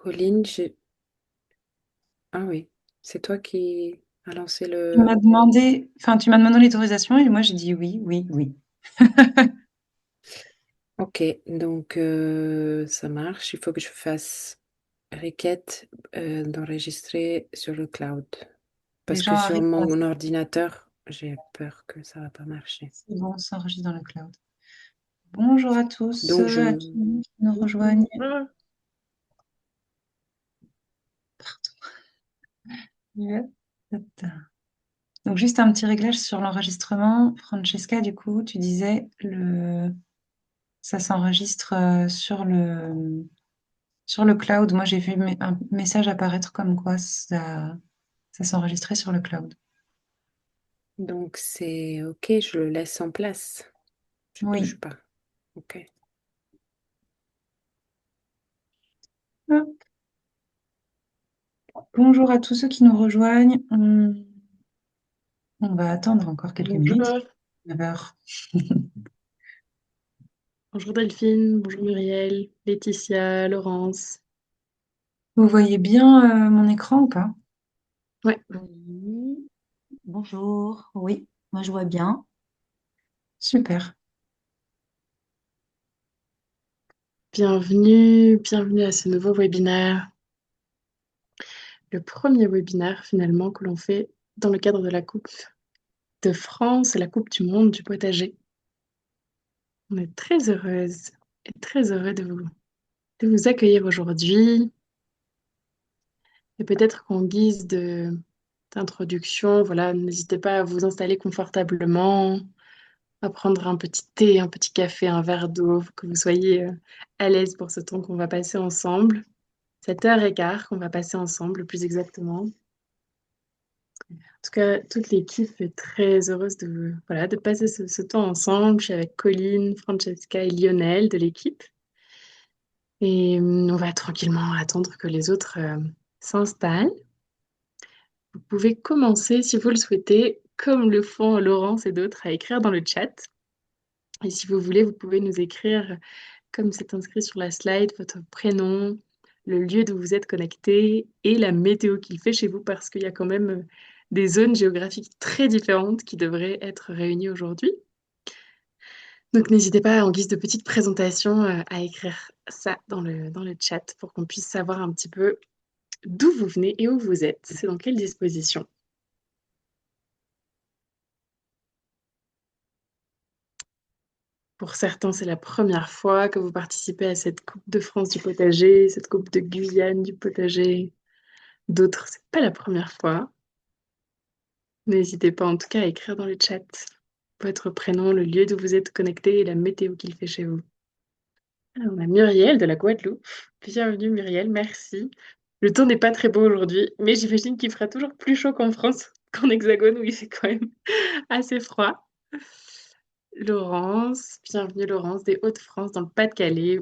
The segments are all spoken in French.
Colline, ah oui, c'est toi qui as lancé Tu m'as le... demandé, enfin, tu m'as demandé l'autorisation et moi j'ai dit oui, oui, oui. Ok, donc ça marche. Il faut que je fasse requête d'enregistrer sur le cloud. Les Parce gens que sur arrivent, mon ordinateur, j'ai peur que ça va pas marcher. c'est bon, ça enregistre dans le cloud. Bonjour à tous, Donc à je... qui nous rejoignent. Ah, Pardon. Donc juste un petit réglage sur l'enregistrement. Francesca, du coup, tu disais ça s'enregistre sur le cloud. Moi, j'ai vu un message apparaître comme quoi ça s'enregistrait sur le cloud. donc c'est ok, je le laisse en place. Je touche Oui. pas. Ok. Hop. Bonjour à tous ceux qui nous rejoignent. On va attendre encore quelques minutes. Bonjour. 9h. Bonjour Delphine, bonjour Muriel, Laetitia, Laurence. Vous voyez bien mon écran ou pas? Ouais, Oui. Bonjour. Oui, moi je vois bien. Super. bienvenue à ce nouveau webinaire. Le premier webinaire finalement que l'on fait dans le cadre de la Coupe de France et la Coupe du monde du potager. On est très heureuse et très heureux de vous accueillir aujourd'hui. Et peut-être qu'en guise d'introduction, voilà, n'hésitez pas à vous installer confortablement, à prendre un petit thé, un petit café, un verre d'eau, que vous soyez à l'aise pour ce temps qu'on va passer ensemble. Cette heure et quart qu'on va passer ensemble, plus exactement. En tout cas, toute l'équipe est très heureuse voilà, de passer ce temps ensemble. Je suis avec Colline, Francesca et Lionel de l'équipe. Et on va tranquillement attendre que les autres s'installent. Vous pouvez commencer, si vous le souhaitez, comme le font Laurence et d'autres, à écrire dans le chat. Et si vous voulez, vous pouvez nous écrire, comme c'est inscrit sur la slide, votre prénom, le lieu d'où vous êtes connecté et la météo qu'il fait chez vous, parce qu'il y a quand même des zones géographiques très différentes qui devraient être réunies aujourd'hui. Donc n'hésitez pas, en guise de petite présentation, à écrire ça dans le chat pour qu'on puisse savoir un petit peu d'où vous venez et où vous êtes. C'est dans quelle disposition. Pour certains, c'est la première fois que vous participez à cette Coupe de France du potager, cette Coupe de Guyane du potager. D'autres, c'est pas la première fois. N'hésitez pas en tout cas à écrire dans le chat votre prénom, le lieu d'où vous êtes connecté et la météo qu'il fait chez vous. Alors, on a Muriel de la Guadeloupe. Bienvenue Muriel, merci. Le temps n'est pas très beau aujourd'hui, mais j'imagine qu'il fera toujours plus chaud qu'en France, qu'en Hexagone où il fait quand même assez froid. Laurence, bienvenue Laurence des Hauts-de-France dans le Pas-de-Calais,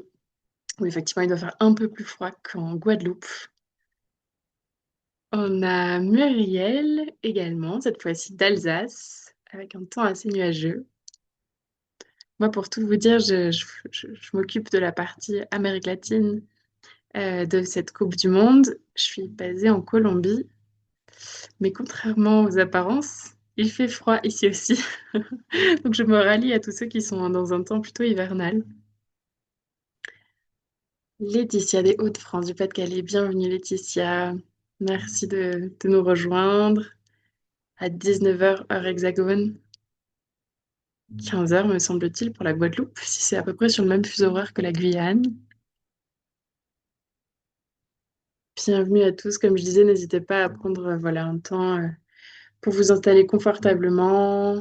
où effectivement il doit faire un peu plus froid qu'en Guadeloupe. On a Muriel également, cette fois-ci d'Alsace, avec un temps assez nuageux. Moi, pour tout vous dire, je m'occupe de la partie Amérique latine de cette Coupe du Monde. Je suis basée en Colombie, mais contrairement aux apparences, il fait froid ici aussi. Donc je me rallie à tous ceux qui sont dans un temps plutôt hivernal. Laetitia des Hauts-de-France du Pas-de-Calais, bienvenue Laetitia. Merci de nous rejoindre à 19h heure hexagone, 15h me semble-t-il pour la Guadeloupe, si c'est à peu près sur le même fuseau horaire que la Guyane. Bienvenue à tous, comme je disais, n'hésitez pas à prendre voilà, un temps pour vous installer confortablement.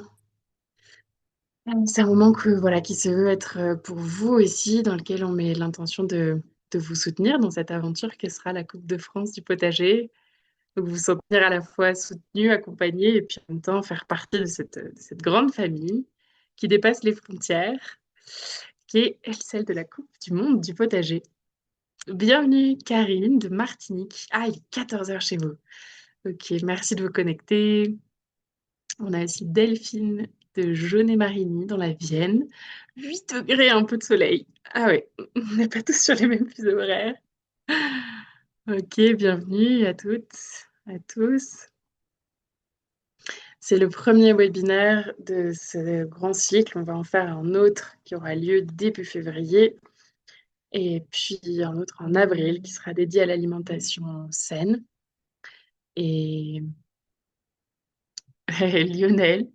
C'est un moment voilà, qui se veut être pour vous aussi, dans lequel on met l'intention de vous soutenir dans cette aventure que sera la Coupe de France du potager. Donc vous sentir à la fois soutenu, accompagné et puis en même temps faire partie de cette grande famille qui dépasse les frontières, qui est celle de la Coupe du monde du potager. Bienvenue Karine de Martinique. Ah, il est 14 heures chez vous. Ok, merci de vous connecter. On a aussi Delphine de Jaunet-Marigny dans la Vienne. 8 degrés, un peu de soleil. Ah ouais, on n'est pas tous sur les mêmes fuseaux horaires. Ok, bienvenue à toutes, à tous. C'est le premier webinaire de ce grand cycle. On va en faire un autre qui aura lieu début février et puis un autre en avril qui sera dédié à l'alimentation saine. Et Lionel,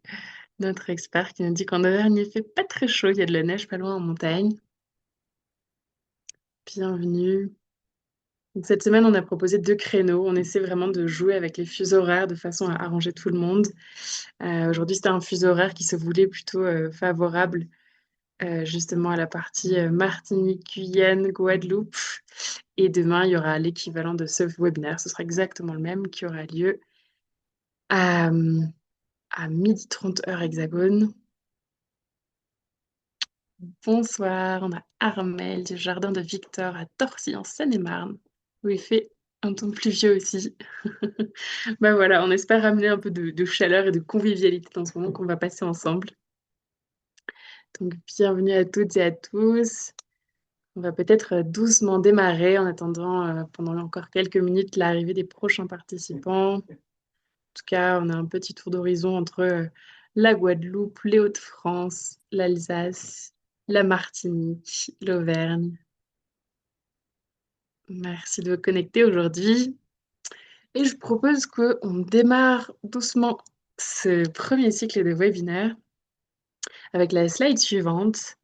notre expert, qui nous dit qu'en Auvergne, il fait pas très chaud, il y a de la neige pas loin en montagne. Bienvenue. Donc, cette semaine, on a proposé 2 créneaux. On essaie vraiment de jouer avec les fuseaux horaires de façon à arranger tout le monde. Aujourd'hui, c'était un fuseau horaire qui se voulait plutôt favorable justement à la partie Martinique, Guyane, Guadeloupe. Et demain, il y aura l'équivalent de ce webinaire. Ce sera exactement le même qui aura lieu à, à 12h30 heure hexagone. Bonsoir, on a Armel du jardin de Victor à Torcy en Seine-et-Marne, où il fait un temps pluvieux aussi. Bah voilà, on espère ramener un peu de chaleur et de convivialité dans ce moment qu'on va passer ensemble. Donc bienvenue à toutes et à tous. On va peut-être doucement démarrer en attendant pendant encore quelques minutes l'arrivée des prochains participants. En tout cas, on a un petit tour d'horizon entre la Guadeloupe, les Hauts-de-France, l'Alsace, la Martinique, l'Auvergne. Merci de vous connecter aujourd'hui. Et je propose qu'on démarre doucement ce premier cycle de webinaire avec la slide suivante.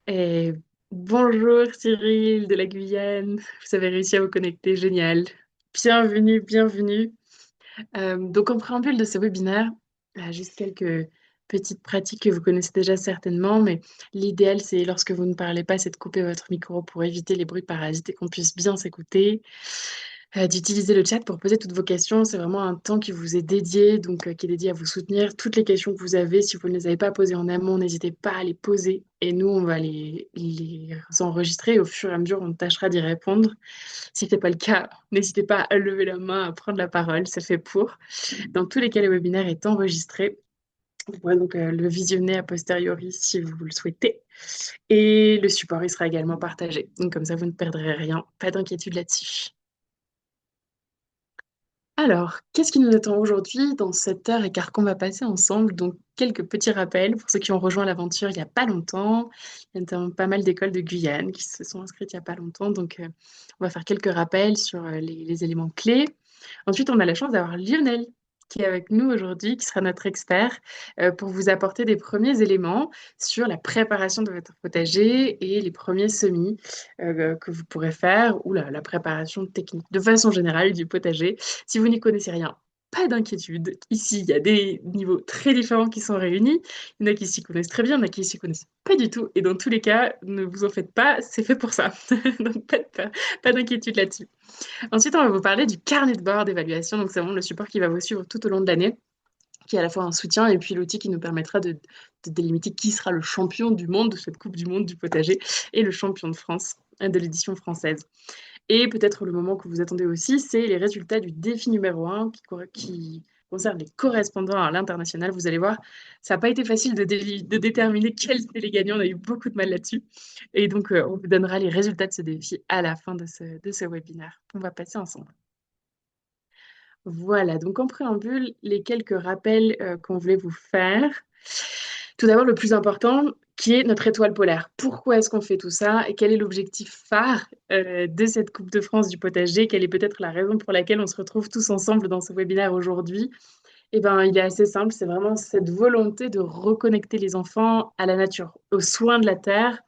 Et bonjour Cyril de la Guyane, vous avez réussi à vous connecter, génial. Bienvenue, bienvenue. Donc en préambule de ce webinaire, juste quelques petites pratiques que vous connaissez déjà certainement, mais l'idéal c'est lorsque vous ne parlez pas, c'est de couper votre micro pour éviter les bruits parasites et qu'on puisse bien s'écouter. D'utiliser le chat pour poser toutes vos questions. C'est vraiment un temps qui vous est dédié, donc qui est dédié à vous soutenir. Toutes les questions que vous avez, si vous ne les avez pas posées en amont, n'hésitez pas à les poser et nous, on va les enregistrer. Et au fur et à mesure, on tâchera d'y répondre. Si ce n'est pas le cas, n'hésitez pas à lever la main, à prendre la parole, c'est fait pour. Dans tous les cas, le webinaire est enregistré. Vous pourrez donc le visionner a posteriori si vous le souhaitez. Et le support, il sera également partagé. Donc comme ça, vous ne perdrez rien. Pas d'inquiétude là-dessus. Alors, qu'est-ce qui nous attend aujourd'hui dans cette heure et quart qu'on va passer ensemble? Donc, quelques petits rappels pour ceux qui ont rejoint l'aventure il n'y a pas longtemps. Il y a notamment pas mal d'écoles de Guyane qui se sont inscrites il n'y a pas longtemps. Donc, on va faire quelques rappels sur les éléments clés. Ensuite, on a la chance d'avoir Lionel qui est avec nous aujourd'hui, qui sera notre expert pour vous apporter des premiers éléments sur la préparation de votre potager et les premiers semis que vous pourrez faire ou la préparation technique de façon générale du potager. Si vous n'y connaissez rien, pas d'inquiétude. Ici, il y a des niveaux très différents qui sont réunis. Il y en a qui s'y connaissent très bien, il y en a qui s'y connaissent pas du tout. Et dans tous les cas, ne vous en faites pas, c'est fait pour ça. Donc, pas de peur, pas d'inquiétude là-dessus. Ensuite, on va vous parler du carnet de bord d'évaluation. Donc, c'est vraiment le support qui va vous suivre tout au long de l'année, qui est à la fois un soutien et puis l'outil qui nous permettra de délimiter qui sera le champion du monde de cette Coupe du Monde du potager et le champion de France de l'édition française. Et peut-être le moment que vous attendez aussi, c'est les résultats du défi numéro 1 qui concerne les correspondants à l'international. Vous allez voir, ça n'a pas été facile de déterminer quels étaient les gagnants. On a eu beaucoup de mal là-dessus. Et donc, on vous donnera les résultats de ce défi à la fin de ce webinaire. On va passer ensemble. Voilà, donc en préambule, les quelques rappels qu'on voulait vous faire. Tout d'abord, le plus important, qui est notre étoile polaire. Pourquoi est-ce qu'on fait tout ça et quel est l'objectif phare de cette Coupe de France du potager? Quelle est peut-être la raison pour laquelle on se retrouve tous ensemble dans ce webinaire aujourd'hui? Eh ben, il est assez simple, c'est vraiment cette volonté de reconnecter les enfants à la nature, aux soins de la terre,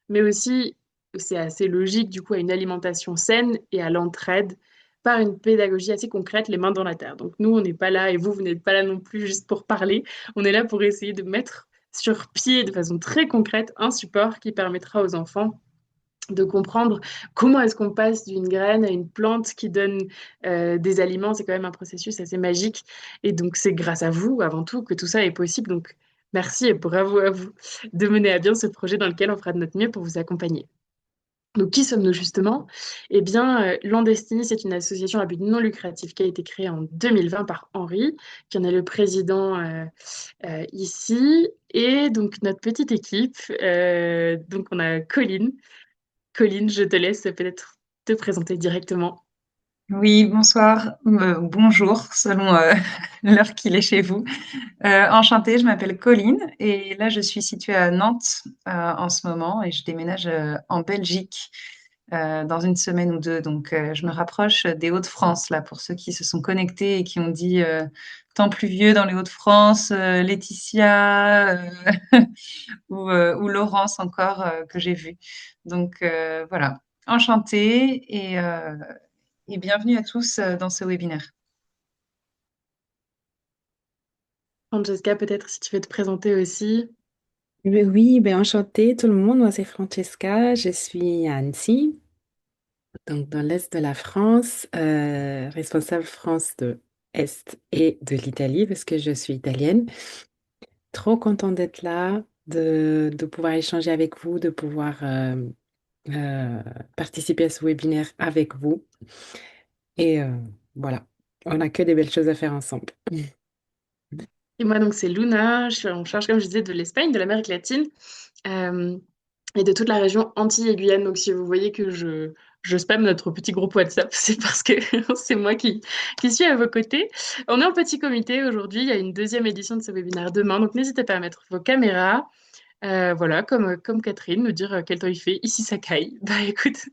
mais aussi, c'est assez logique, du coup, à une alimentation saine et à l'entraide par une pédagogie assez concrète, les mains dans la terre. Donc nous, on n'est pas là, et vous n'êtes pas là non plus juste pour parler, on est là pour essayer de mettre sur pied de façon très concrète un support qui permettra aux enfants de comprendre comment est-ce qu'on passe d'une graine à une plante qui donne des aliments. C'est quand même un processus assez magique. Et donc, c'est grâce à vous, avant tout, que tout ça est possible. Donc, merci et bravo à vous de mener à bien ce projet dans lequel on fera de notre mieux pour vous accompagner. Donc, qui sommes-nous justement? Eh bien, Landestini, c'est une association à but non lucratif qui a été créée en 2020 par Henri, qui en est le président ici. Et donc, notre petite équipe, donc on a Colline. Colline, je te laisse peut-être te présenter directement. Oui, bonsoir, bonjour, selon l'heure qu'il est chez vous. Enchantée, je m'appelle Colline et là, je suis située à Nantes en ce moment et je déménage en Belgique dans une semaine ou deux. Donc, je me rapproche des Hauts-de-France, là, pour ceux qui se sont connectés et qui ont dit temps pluvieux dans les Hauts-de-France, Laetitia ou Laurence encore que j'ai vu. Donc, voilà, enchantée et bienvenue à tous dans ce webinaire. Francesca, peut-être si tu veux te présenter aussi. Oui, ben enchantée tout le monde. Moi, c'est Francesca. Je suis à Annecy, donc dans l'est de la France, responsable France de Est et de l'Italie parce que je suis italienne. Trop contente d'être là, de pouvoir échanger avec vous, de pouvoir euh, participer à ce webinaire avec vous. Et voilà, on n'a que des belles choses à faire ensemble. Et moi, donc, c'est Luna. Je suis en charge, comme je disais, de l'Espagne, de l'Amérique latine euh, et de toute la région Antilles et Guyane. Donc, si vous voyez que je spamme notre petit groupe WhatsApp, c'est parce que c'est moi qui suis à vos côtés. On est en petit comité aujourd'hui. Il y a une deuxième édition de ce webinaire demain. Donc, n'hésitez pas à mettre vos caméras. Voilà, comme Catherine, nous dire quel temps il fait. Ici, ça caille. Bah écoute,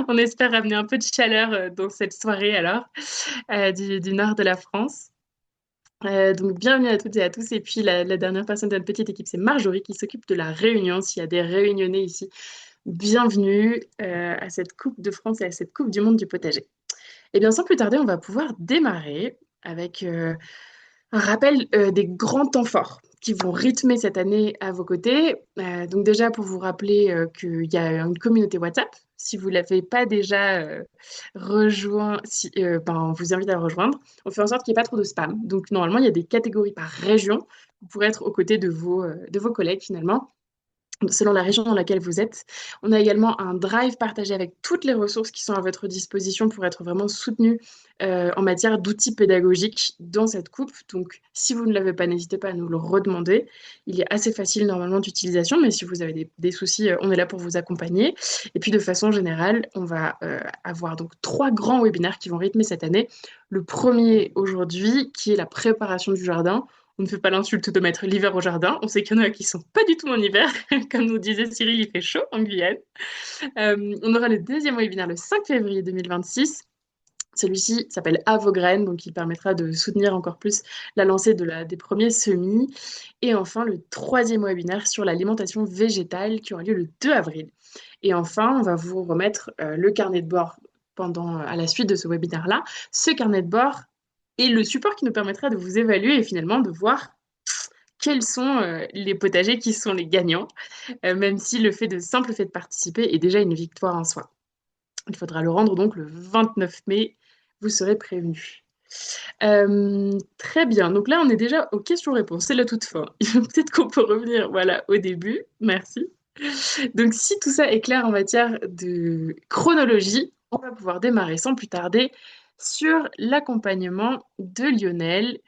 on espère ramener un peu de chaleur dans cette soirée alors, du nord de la France. Donc, bienvenue à toutes et à tous. Et puis, la dernière personne de notre petite équipe, c'est Marjorie qui s'occupe de la réunion. S'il y a des réunionnais ici, bienvenue à cette Coupe de France et à cette Coupe du Monde du potager. Et bien, sans plus tarder, on va pouvoir démarrer avec un rappel des grands temps forts qui vont rythmer cette année à vos côtés. Donc déjà, pour vous rappeler qu'il y a une communauté WhatsApp. Si vous ne l'avez pas déjà rejoint, on vous invite à la rejoindre. On fait en sorte qu'il n'y ait pas trop de spam. Donc normalement, il y a des catégories par région. Vous pourrez être aux côtés de vos collègues finalement selon la région dans laquelle vous êtes. On a également un drive partagé avec toutes les ressources qui sont à votre disposition pour être vraiment soutenu en matière d'outils pédagogiques dans cette coupe. Donc, si vous ne l'avez pas, n'hésitez pas à nous le redemander. Il est assez facile normalement d'utilisation, mais si vous avez des soucis, on est là pour vous accompagner. Et puis, de façon générale, on va avoir donc 3 grands webinaires qui vont rythmer cette année. Le premier aujourd'hui, qui est la préparation du jardin. On ne fait pas l'insulte de mettre l'hiver au jardin. On sait qu'il y en a qui sont pas du tout en hiver. Comme nous disait Cyril, il fait chaud en Guyane. On aura le deuxième webinaire le 5 février 2026. Celui-ci s'appelle À vos graines, donc il permettra de soutenir encore plus la lancée des premiers semis. Et enfin, le troisième webinaire sur l'alimentation végétale qui aura lieu le 2 avril. Et enfin, on va vous remettre le carnet de bord à la suite de ce webinaire-là. Ce carnet de bord est le support qui nous permettra de vous évaluer et finalement de voir quels sont les potagers qui sont les gagnants, même si simple fait de participer est déjà une victoire en soi. Il faudra le rendre donc le 29 mai, vous serez prévenus. Très bien, donc là on est déjà aux questions-réponses, c'est la toute fin. Peut-être qu'on peut revenir voilà, au début, merci. Donc si tout ça est clair en matière de chronologie, on va pouvoir démarrer sans plus tarder sur l'accompagnement de Lionel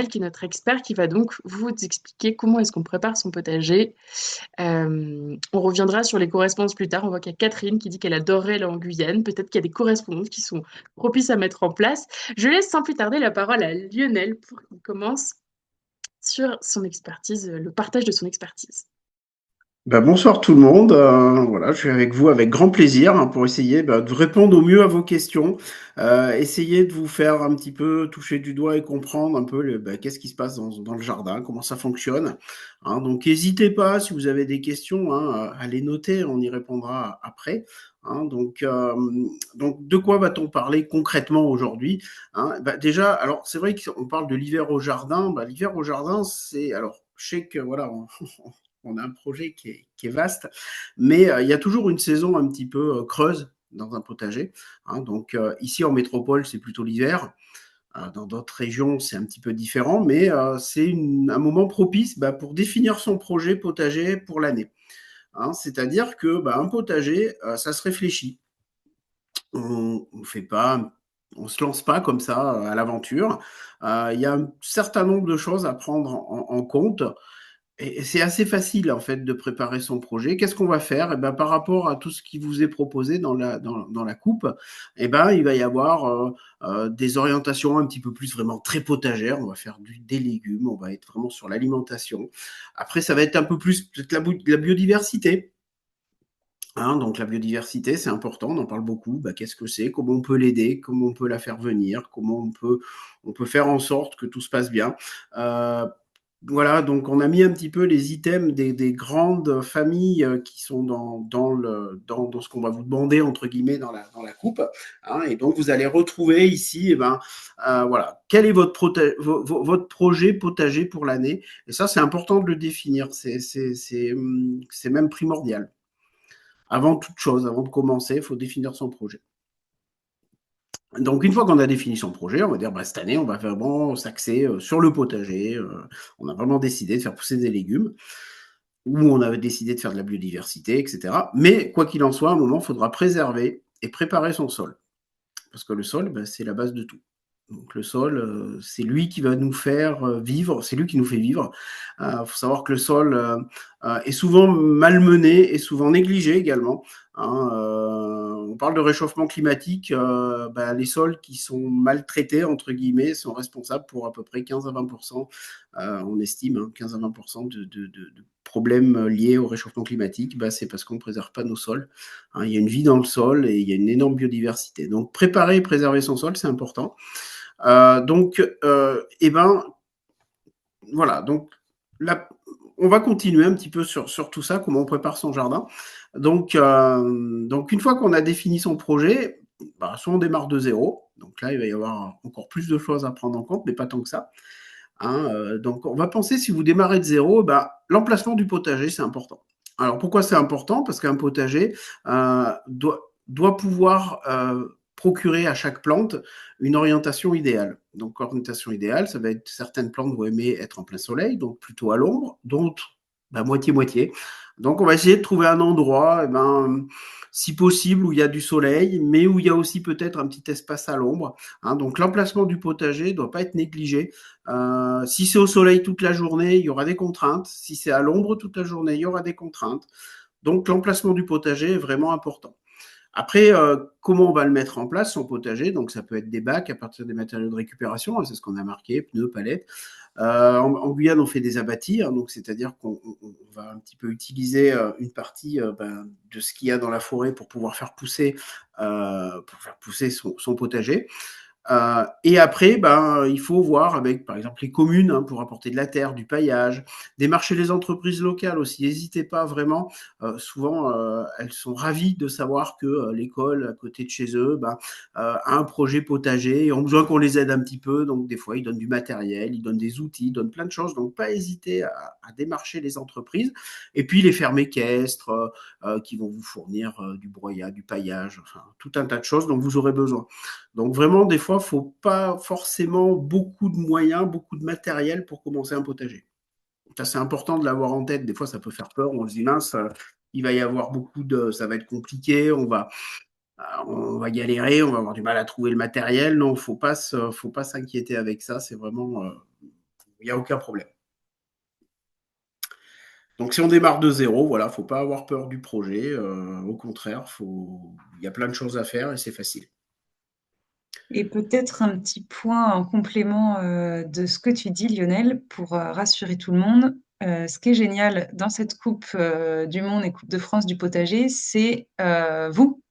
qui est notre expert qui va donc vous expliquer comment est-ce qu'on prépare son potager. On reviendra sur les correspondances plus tard. On voit qu'il y a Catherine qui dit qu'elle adorerait aller en Guyane. Peut-être qu'il y a des correspondances qui sont propices à mettre en place. Je laisse sans plus tarder la parole à Lionel pour qu'il commence sur son expertise, le partage de son expertise. Bonsoir tout le monde. Voilà, je suis avec vous avec grand plaisir hein, pour essayer de répondre au mieux à vos questions, essayer de vous faire un petit peu toucher du doigt et comprendre un peu qu'est-ce qui se passe dans le jardin, comment ça fonctionne. Hein. Donc n'hésitez pas si vous avez des questions hein, à les noter, on y répondra après. Hein. Donc de quoi va-t-on parler concrètement aujourd'hui hein? Déjà, alors c'est vrai qu'on parle de l'hiver au jardin. L'hiver au jardin, c'est alors je sais que voilà, on a un projet qui est vaste, mais il y a toujours une saison un petit peu creuse dans un potager. Hein. Donc ici en métropole, c'est plutôt l'hiver. Dans d'autres régions, c'est un petit peu différent, mais c'est un moment propice pour définir son projet potager pour l'année. Hein. C'est-à-dire que un potager, ça se réfléchit. On fait pas, on se lance pas comme ça à l'aventure. Il y a un certain nombre de choses à prendre en compte Et c'est assez facile en fait de préparer son projet. Qu'est-ce qu'on va faire? Eh ben, par rapport à tout ce qui vous est proposé dans la coupe, eh ben, il va y avoir des orientations un petit peu plus vraiment très potagères. On va faire des légumes, on va être vraiment sur l'alimentation. Après, ça va être un peu plus peut-être la biodiversité. Hein, donc la biodiversité, c'est important, on en parle beaucoup. Bah, qu'est-ce que c'est? Comment on peut l'aider? Comment on peut la faire venir? Comment on peut faire en sorte que tout se passe bien? Euh, voilà, donc on a mis un petit peu les items des grandes familles qui sont dans ce qu'on va vous demander, entre guillemets, dans la coupe. Hein, et donc vous allez retrouver ici, eh ben, voilà, quel est votre projet potager pour l'année? Et ça, c'est important de le définir, c'est même primordial. Avant toute chose, avant de commencer, il faut définir son projet. Donc, une fois qu'on a défini son projet, on va dire, bah, cette année, on va vraiment s'axer sur le potager. On a vraiment décidé de faire pousser des légumes, ou on avait décidé de faire de la biodiversité, etc. Mais, quoi qu'il en soit, à un moment, il faudra préserver et préparer son sol. Parce que le sol, bah, c'est la base de tout. Donc le sol, c'est lui qui va nous faire vivre, c'est lui qui nous fait vivre. Faut savoir que le sol est souvent malmené et souvent négligé également. Hein, on parle de réchauffement climatique, bah, les sols qui sont maltraités, entre guillemets, sont responsables pour à peu près 15 à 20%, on estime, hein, 15 à 20% de problèmes liés au réchauffement climatique, bah, c'est parce qu'on ne préserve pas nos sols. Hein, il y a une vie dans le sol et il y a une énorme biodiversité. Donc préparer et préserver son sol, c'est important. Eh ben, voilà. Donc, là, on va continuer un petit peu sur tout ça, comment on prépare son jardin. Donc une fois qu'on a défini son projet, bah, soit on démarre de zéro. Donc là, il va y avoir encore plus de choses à prendre en compte, mais pas tant que ça. Hein, donc, on va penser, si vous démarrez de zéro, bah, l'emplacement du potager, c'est important. Alors, pourquoi c'est important? Parce qu'un potager doit pouvoir procurer à chaque plante une orientation idéale. Donc, orientation idéale, ça va être certaines plantes vont aimer être en plein soleil, donc plutôt à l'ombre, d'autres bah, moitié-moitié. Donc, on va essayer de trouver un endroit, eh ben, si possible, où il y a du soleil, mais où il y a aussi peut-être un petit espace à l'ombre. Hein, donc, l'emplacement du potager ne doit pas être négligé. Si c'est au soleil toute la journée, il y aura des contraintes. Si c'est à l'ombre toute la journée, il y aura des contraintes. Donc l'emplacement du potager est vraiment important. Après, comment on va le mettre en place, son potager? Donc ça peut être des bacs à partir des matériaux de récupération, hein, c'est ce qu'on a marqué, pneus, palettes. En Guyane, on fait des abatis, hein, donc c'est-à-dire qu'on va un petit peu utiliser une partie de ce qu'il y a dans la forêt pour faire pousser son potager. Et après, ben, il faut voir avec, par exemple, les communes hein, pour apporter de la terre, du paillage, démarcher les entreprises locales aussi. N'hésitez pas vraiment. Souvent, elles sont ravies de savoir que l'école à côté de chez eux ben, a un projet potager et ont besoin qu'on les aide un petit peu. Donc, des fois, ils donnent du matériel, ils donnent des outils, ils donnent plein de choses. Donc, pas hésiter à démarcher les entreprises. Et puis, les fermes équestres qui vont vous fournir du broyat, du paillage, enfin, tout un tas de choses dont vous aurez besoin. Donc vraiment, des fois, il ne faut pas forcément beaucoup de moyens, beaucoup de matériel pour commencer un potager. Ça, c'est important de l'avoir en tête. Des fois, ça peut faire peur. On se dit, mince, il va y avoir ça va être compliqué, on va galérer, on va avoir du mal à trouver le matériel. Non, faut pas s'inquiéter avec ça. C'est vraiment, il n'y a aucun problème. Donc, si on démarre de zéro, voilà, faut pas avoir peur du projet. Au contraire, il y a plein de choses à faire et c'est facile. Et peut-être un petit point en complément de ce que tu dis, Lionel, pour rassurer tout le monde. Ce qui est génial dans cette Coupe du Monde et Coupe de France du potager, c'est vous,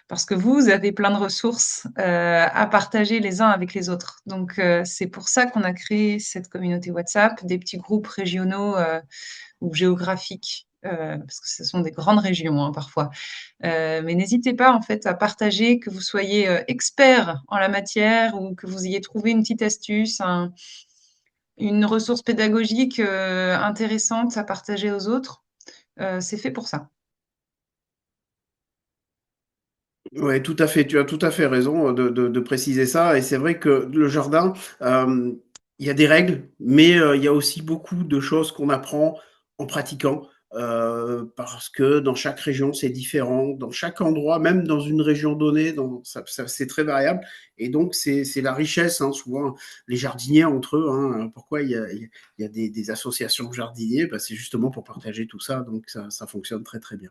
parce que vous avez plein de ressources à partager les uns avec les autres. Donc, c'est pour ça qu'on a créé cette communauté WhatsApp, des petits groupes régionaux ou géographiques, parce que ce sont des grandes régions hein, parfois. Mais n'hésitez pas en fait à partager, que vous soyez expert en la matière ou que vous ayez trouvé une petite astuce, une ressource pédagogique intéressante à partager aux autres. C'est fait pour ça. Ouais, tout à fait. Tu as tout à fait raison de préciser ça. Et c'est vrai que le jardin, il y a des règles, mais il y a aussi beaucoup de choses qu'on apprend en pratiquant. parce que dans chaque région, c'est différent. Dans chaque endroit, même dans une région donnée, c'est très variable. Et donc, c'est la richesse, hein, souvent, les jardiniers entre eux. Hein, pourquoi il y a des associations de jardiniers? C'est justement pour partager tout ça. Donc, ça fonctionne très, très bien.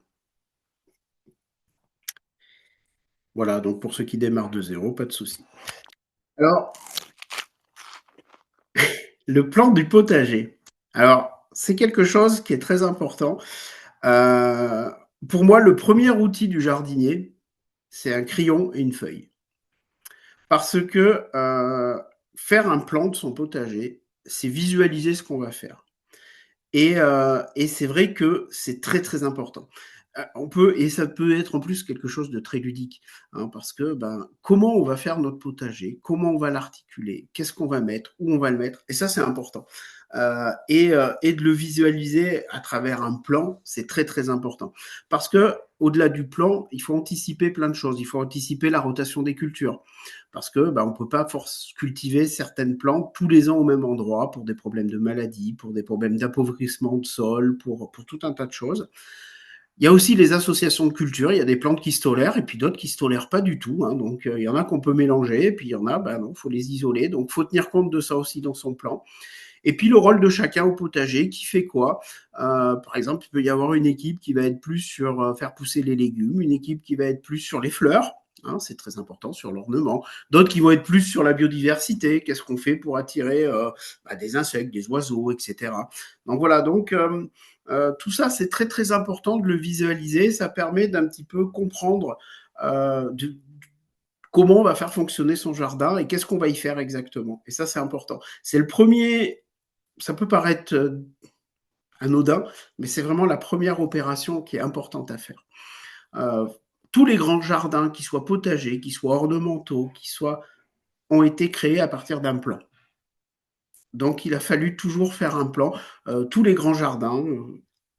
Voilà, donc pour ceux qui démarrent de zéro, pas de souci. Alors, le plan du potager. Alors, c'est quelque chose qui est très important. Euh, pour moi, le premier outil du jardinier, c'est un crayon et une feuille. Parce que faire un plan de son potager, c'est visualiser ce qu'on va faire. Et c'est vrai que c'est très très important. Et ça peut être en plus quelque chose de très ludique, hein, parce que comment on va faire notre potager, comment on va l'articuler, qu'est-ce qu'on va mettre, où on va le mettre, et ça c'est important. Et de le visualiser à travers un plan, c'est très très important. Parce que au-delà du plan, il faut anticiper plein de choses. Il faut anticiper la rotation des cultures. Parce que on peut pas cultiver certaines plantes tous les ans au même endroit pour des problèmes de maladie, pour des problèmes d'appauvrissement de sol, pour tout un tas de choses. Il y a aussi les associations de culture. Il y a des plantes qui se tolèrent et puis d'autres qui se tolèrent pas du tout, hein. Donc, il y en a qu'on peut mélanger et puis il y en a, non, faut les isoler. Donc, faut tenir compte de ça aussi dans son plan. Et puis, le rôle de chacun au potager, qui fait quoi? Par exemple, il peut y avoir une équipe qui va être plus sur faire pousser les légumes, une équipe qui va être plus sur les fleurs, hein, c'est très important, sur l'ornement. D'autres qui vont être plus sur la biodiversité. Qu'est-ce qu'on fait pour attirer des insectes, des oiseaux, etc. Donc voilà, tout ça, c'est très très important de le visualiser. Ça permet d'un petit peu comprendre comment on va faire fonctionner son jardin et qu'est-ce qu'on va y faire exactement. Et ça, c'est important. C'est le premier, ça peut paraître anodin, mais c'est vraiment la première opération qui est importante à faire. Euh, tous les grands jardins, qu'ils soient potagers, qu'ils soient ornementaux, ont été créés à partir d'un plan. Donc, il a fallu toujours faire un plan. Tous les grands jardins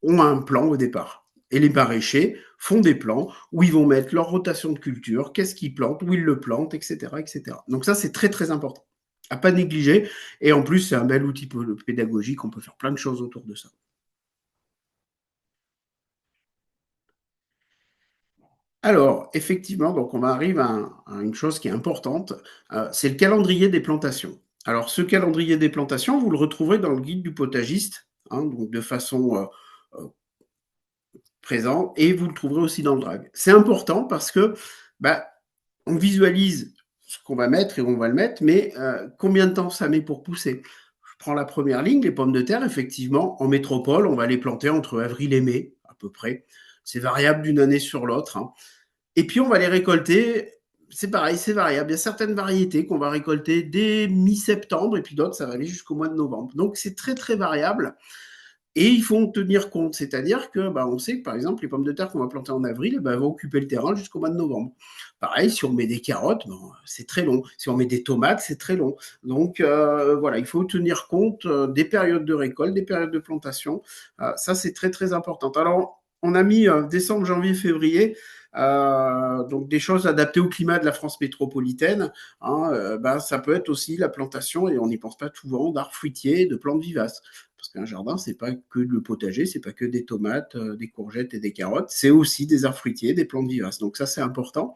ont un plan au départ. Et les maraîchers font des plans où ils vont mettre leur rotation de culture, qu'est-ce qu'ils plantent, où ils le plantent, etc., etc. Donc ça, c'est très, très important à pas négliger. Et en plus, c'est un bel outil pédagogique. On peut faire plein de choses autour de ça. Alors, effectivement, donc on arrive à une chose qui est importante, c'est le calendrier des plantations. Alors, ce calendrier des plantations, vous le retrouverez dans le guide du potagiste, hein, donc de façon présente, et vous le trouverez aussi dans le DRAG. C'est important parce que on visualise ce qu'on va mettre et où on va le mettre, mais combien de temps ça met pour pousser? Je prends la première ligne, les pommes de terre, effectivement, en métropole, on va les planter entre avril et mai, à peu près. C'est variable d'une année sur l'autre, hein. Et puis, on va les récolter. C'est pareil, c'est variable. Il y a certaines variétés qu'on va récolter dès mi-septembre et puis d'autres, ça va aller jusqu'au mois de novembre. Donc, c'est très, très variable. Et il faut en tenir compte. C'est-à-dire que, on sait que, par exemple, les pommes de terre qu'on va planter en avril, elles vont occuper le terrain jusqu'au mois de novembre. Pareil, si on met des carottes, c'est très long. Si on met des tomates, c'est très long. Donc, voilà, il faut tenir compte des périodes de récolte, des périodes de plantation. Ça, c'est très, très important. Alors, on a mis décembre, janvier, février. Donc des choses adaptées au climat de la France métropolitaine, hein, ça peut être aussi la plantation, et on n'y pense pas souvent, d'arbres fruitiers, de plantes vivaces. Parce qu'un jardin, c'est pas que le potager, c'est pas que des tomates, des courgettes et des carottes, c'est aussi des arbres fruitiers, des plantes vivaces. Donc ça, c'est important.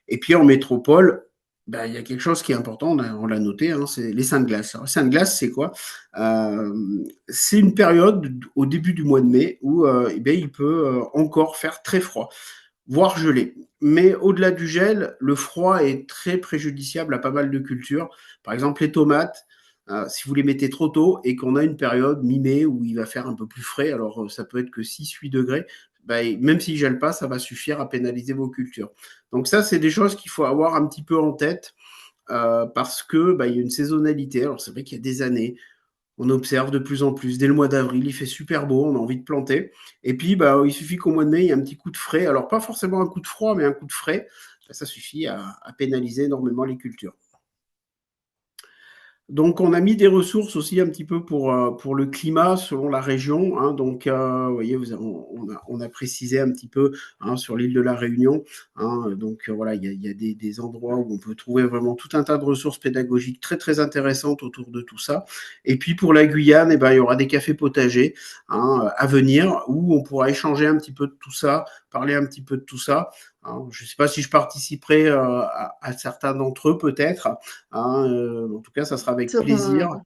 Et puis en métropole, il y a quelque chose qui est important, on l'a noté, hein, c'est les seins de glace. Alors, les seins de glace, c'est quoi? C'est une période au début du mois de mai où il peut encore faire très froid, voire gelé. Mais au-delà du gel, le froid est très préjudiciable à pas mal de cultures. Par exemple, les tomates, si vous les mettez trop tôt et qu'on a une période mi-mai où il va faire un peu plus frais, alors ça peut être que 6-8 degrés, même s'il ne gèle pas, ça va suffire à pénaliser vos cultures. Donc ça, c'est des choses qu'il faut avoir un petit peu en tête parce que il y a une saisonnalité. Alors c'est vrai qu'il y a des années, on observe de plus en plus. Dès le mois d'avril, il fait super beau, on a envie de planter. Et puis, il suffit qu'au mois de mai, il y ait un petit coup de frais. Alors, pas forcément un coup de froid, mais un coup de frais. Ça suffit à pénaliser énormément les cultures. Donc, on a mis des ressources aussi un petit peu pour le climat selon la région, hein. Donc, vous voyez, on a précisé un petit peu, hein, sur l'île de la Réunion, hein. Donc, voilà, il y a des endroits où on peut trouver vraiment tout un tas de ressources pédagogiques très, très intéressantes autour de tout ça. Et puis, pour la Guyane, eh ben, il y aura des cafés potagers, hein, à venir où on pourra échanger un petit peu de tout ça, parler un petit peu de tout ça, hein. Je ne sais pas si je participerai à certains d'entre eux, peut-être, hein, en tout cas, ça sera avec plaisir. seront,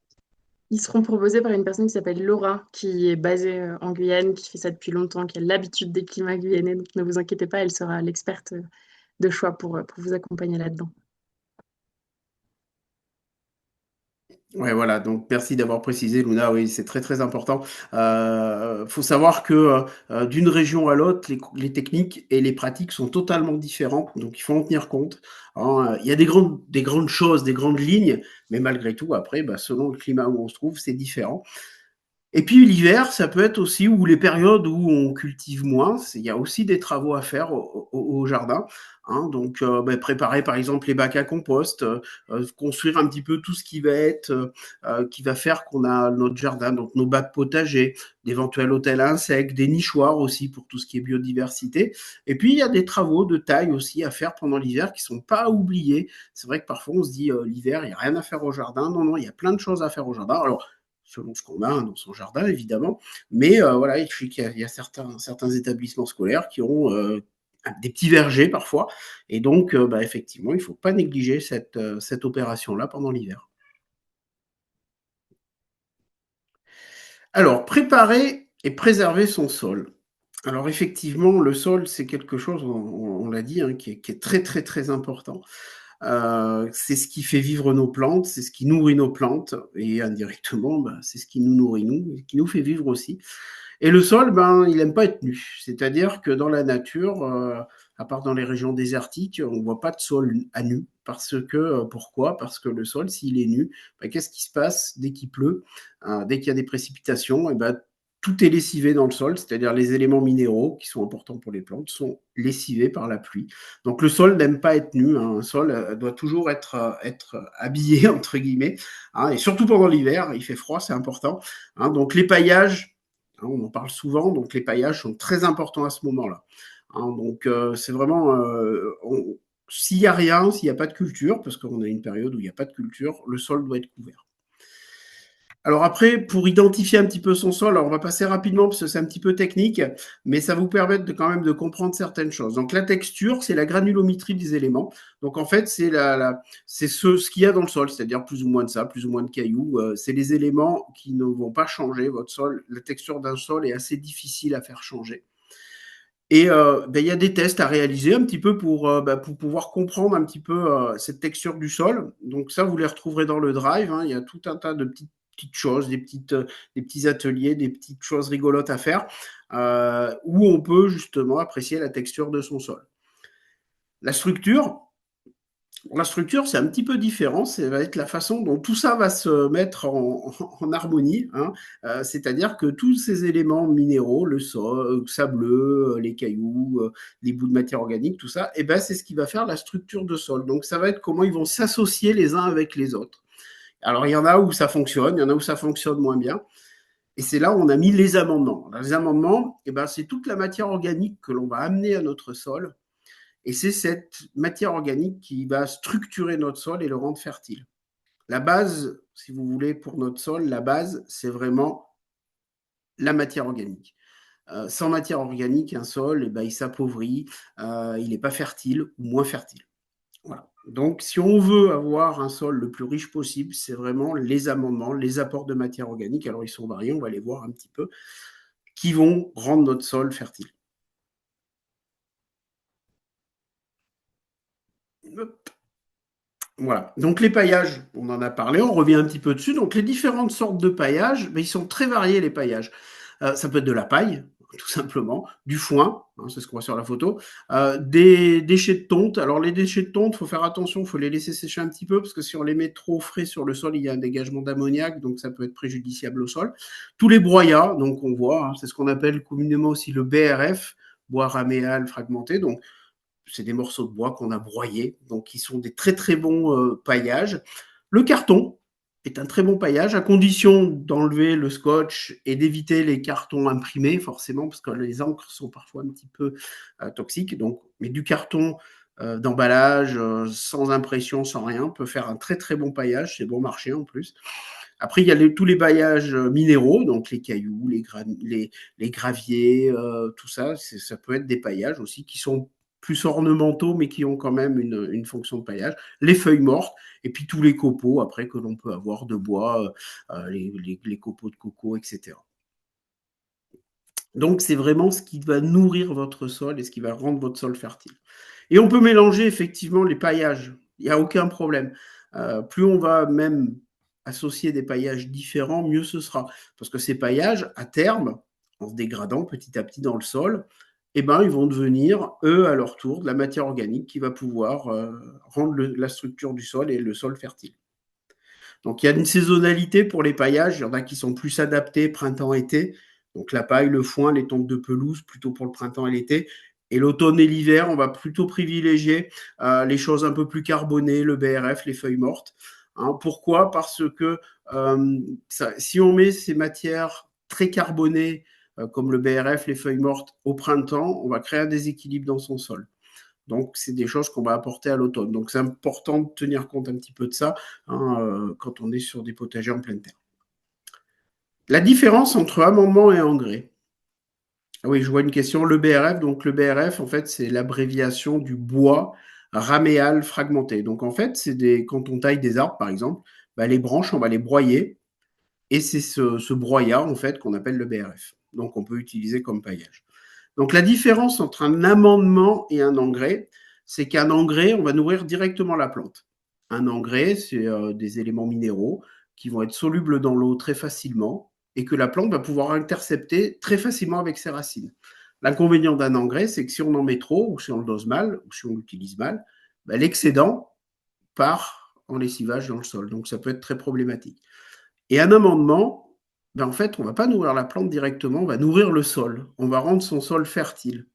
ils seront proposés par une personne qui s'appelle Laura, qui est basée en Guyane, qui fait ça depuis longtemps, qui a l'habitude des climats guyanais. Donc ne vous inquiétez pas, elle sera l'experte de choix pour vous accompagner là-dedans. Ouais, voilà, donc merci d'avoir précisé, Luna. Oui, c'est très très important. Faut savoir que d'une région à l'autre, les techniques et les pratiques sont totalement différentes, donc il faut en tenir compte, hein. Il y a des grandes choses, des grandes lignes, mais malgré tout, après, bah, selon le climat où on se trouve, c'est différent. Et puis l'hiver, ça peut être aussi ou les périodes où on cultive moins. Il y a aussi des travaux à faire au jardin, hein. Donc, bah, préparer par exemple les bacs à compost, construire un petit peu tout ce qui va être, qui va faire qu'on a notre jardin, donc nos bacs potagers, d'éventuels hôtels à insectes, des nichoirs aussi pour tout ce qui est biodiversité. Et puis il y a des travaux de taille aussi à faire pendant l'hiver qui sont pas oubliés. C'est vrai que parfois on se dit l'hiver il y a rien à faire au jardin. Non, non, il y a plein de choses à faire au jardin. Alors selon ce qu'on a dans son jardin, évidemment. Mais voilà, il y a certains établissements scolaires qui ont des petits vergers parfois. Et donc, bah, effectivement, il ne faut pas négliger cette opération-là pendant l'hiver. Alors, préparer et préserver son sol. Alors, effectivement, le sol, c'est quelque chose, on l'a dit, hein, qui est très, très, très important. C'est ce qui fait vivre nos plantes, c'est ce qui nourrit nos plantes, et indirectement, bah, c'est ce qui nous nourrit nous, et qui nous fait vivre aussi. Et le sol, ben, il aime pas être nu. C'est-à-dire que dans la nature, à part dans les régions désertiques, on voit pas de sol à nu. Parce que, pourquoi? Parce que le sol, s'il est nu, ben, qu'est-ce qui se passe dès qu'il pleut? Dès qu'il y a des précipitations, et ben, tout est lessivé dans le sol, c'est-à-dire les éléments minéraux qui sont importants pour les plantes sont lessivés par la pluie. Donc le sol n'aime pas être nu, hein. Un sol doit toujours être habillé, entre guillemets, hein, et surtout pendant l'hiver, il fait froid, c'est important, hein. Donc les paillages, hein, on en parle souvent, donc les paillages sont très importants à ce moment-là, hein. Donc c'est vraiment, s'il n'y a rien, s'il n'y a pas de culture, parce qu'on a une période où il n'y a pas de culture, le sol doit être couvert. Alors après, pour identifier un petit peu son sol, alors on va passer rapidement parce que c'est un petit peu technique, mais ça vous permet de quand même de comprendre certaines choses. Donc la texture, c'est la granulométrie des éléments. Donc en fait, c'est ce qu'il y a dans le sol, c'est-à-dire plus ou moins de ça, plus ou moins de cailloux. C'est les éléments qui ne vont pas changer votre sol. La texture d'un sol est assez difficile à faire changer. Et ben, il y a des tests à réaliser un petit peu pour pouvoir comprendre un petit peu cette texture du sol. Donc ça, vous les retrouverez dans le Drive, hein. Il y a tout un tas de petites choses, des petits ateliers, des petites choses rigolotes à faire, où on peut justement apprécier la texture de son sol. La structure, c'est un petit peu différent, ça va être la façon dont tout ça va se mettre en harmonie, hein. C'est-à-dire que tous ces éléments minéraux, le sol, sableux, les cailloux, les bouts de matière organique, tout ça, et ben c'est ce qui va faire la structure de sol. Donc ça va être comment ils vont s'associer les uns avec les autres. Alors il y en a où ça fonctionne, il y en a où ça fonctionne moins bien. Et c'est là où on a mis les amendements. Les amendements, eh ben, c'est toute la matière organique que l'on va amener à notre sol, et c'est cette matière organique qui va structurer notre sol et le rendre fertile. La base, si vous voulez, pour notre sol, la base, c'est vraiment la matière organique. Sans matière organique, un sol, eh ben, il s'appauvrit, il n'est pas fertile ou moins fertile. Voilà. Donc, si on veut avoir un sol le plus riche possible, c'est vraiment les amendements, les apports de matière organique. Alors, ils sont variés, on va les voir un petit peu, qui vont rendre notre sol fertile. Hop. Voilà. Donc les paillages, on en a parlé, on revient un petit peu dessus. Donc les différentes sortes de paillages, ben, ils sont très variés les paillages. Ça peut être de la paille, tout simplement, du foin, hein, c'est ce qu'on voit sur la photo, des déchets de tonte. Alors les déchets de tonte, il faut faire attention, il faut les laisser sécher un petit peu parce que si on les met trop frais sur le sol, il y a un dégagement d'ammoniac, donc ça peut être préjudiciable au sol. Tous les broyats, donc on voit, hein, c'est ce qu'on appelle communément aussi le BRF, bois raméal fragmenté. Donc c'est des morceaux de bois qu'on a broyés, donc qui sont des très très bons paillages. Le carton, est un très bon paillage, à condition d'enlever le scotch et d'éviter les cartons imprimés, forcément, parce que les encres sont parfois un petit peu toxiques. Donc, mais du carton d'emballage, sans impression, sans rien, peut faire un très très bon paillage, c'est bon marché en plus. Après, il y a tous les paillages minéraux, donc les cailloux, les graviers, tout ça, ça peut être des paillages aussi qui sont plus ornementaux, mais qui ont quand même une fonction de paillage. Les feuilles mortes, et puis tous les copeaux après que l'on peut avoir de bois, les copeaux de coco, etc. Donc c'est vraiment ce qui va nourrir votre sol et ce qui va rendre votre sol fertile. Et on peut mélanger effectivement les paillages, il n'y a aucun problème. Plus on va même associer des paillages différents, mieux ce sera. Parce que ces paillages, à terme, en se dégradant petit à petit dans le sol, eh ben, ils vont devenir, eux, à leur tour, de la matière organique qui va pouvoir rendre la structure du sol et le sol fertile. Donc il y a une saisonnalité pour les paillages, il y en a qui sont plus adaptés printemps-été, donc la paille, le foin, les tontes de pelouse, plutôt pour le printemps et l'été. Et l'automne et l'hiver, on va plutôt privilégier les choses un peu plus carbonées, le BRF, les feuilles mortes. Hein, pourquoi? Parce que si on met ces matières très carbonées, comme le BRF, les feuilles mortes, au printemps, on va créer un déséquilibre dans son sol. Donc, c'est des choses qu'on va apporter à l'automne. Donc, c'est important de tenir compte un petit peu de ça hein, quand on est sur des potagers en pleine terre. La différence entre amendement et engrais. Ah oui, je vois une question. Le BRF, donc le BRF, en fait, c'est l'abréviation du bois raméal fragmenté. Donc, en fait, quand on taille des arbres, par exemple, bah, les branches, on va les broyer. Et c'est ce broyat, en fait, qu'on appelle le BRF. Donc, on peut utiliser comme paillage. Donc la différence entre un amendement et un engrais, c'est qu'un engrais, on va nourrir directement la plante. Un engrais, c'est des éléments minéraux qui vont être solubles dans l'eau très facilement et que la plante va pouvoir intercepter très facilement avec ses racines. L'inconvénient d'un engrais, c'est que si on en met trop, ou si on le dose mal, ou si on l'utilise mal, ben, l'excédent part en lessivage dans le sol. Donc ça peut être très problématique. Et un amendement, ben en fait, on ne va pas nourrir la plante directement, on va nourrir le sol. On va rendre son sol fertile.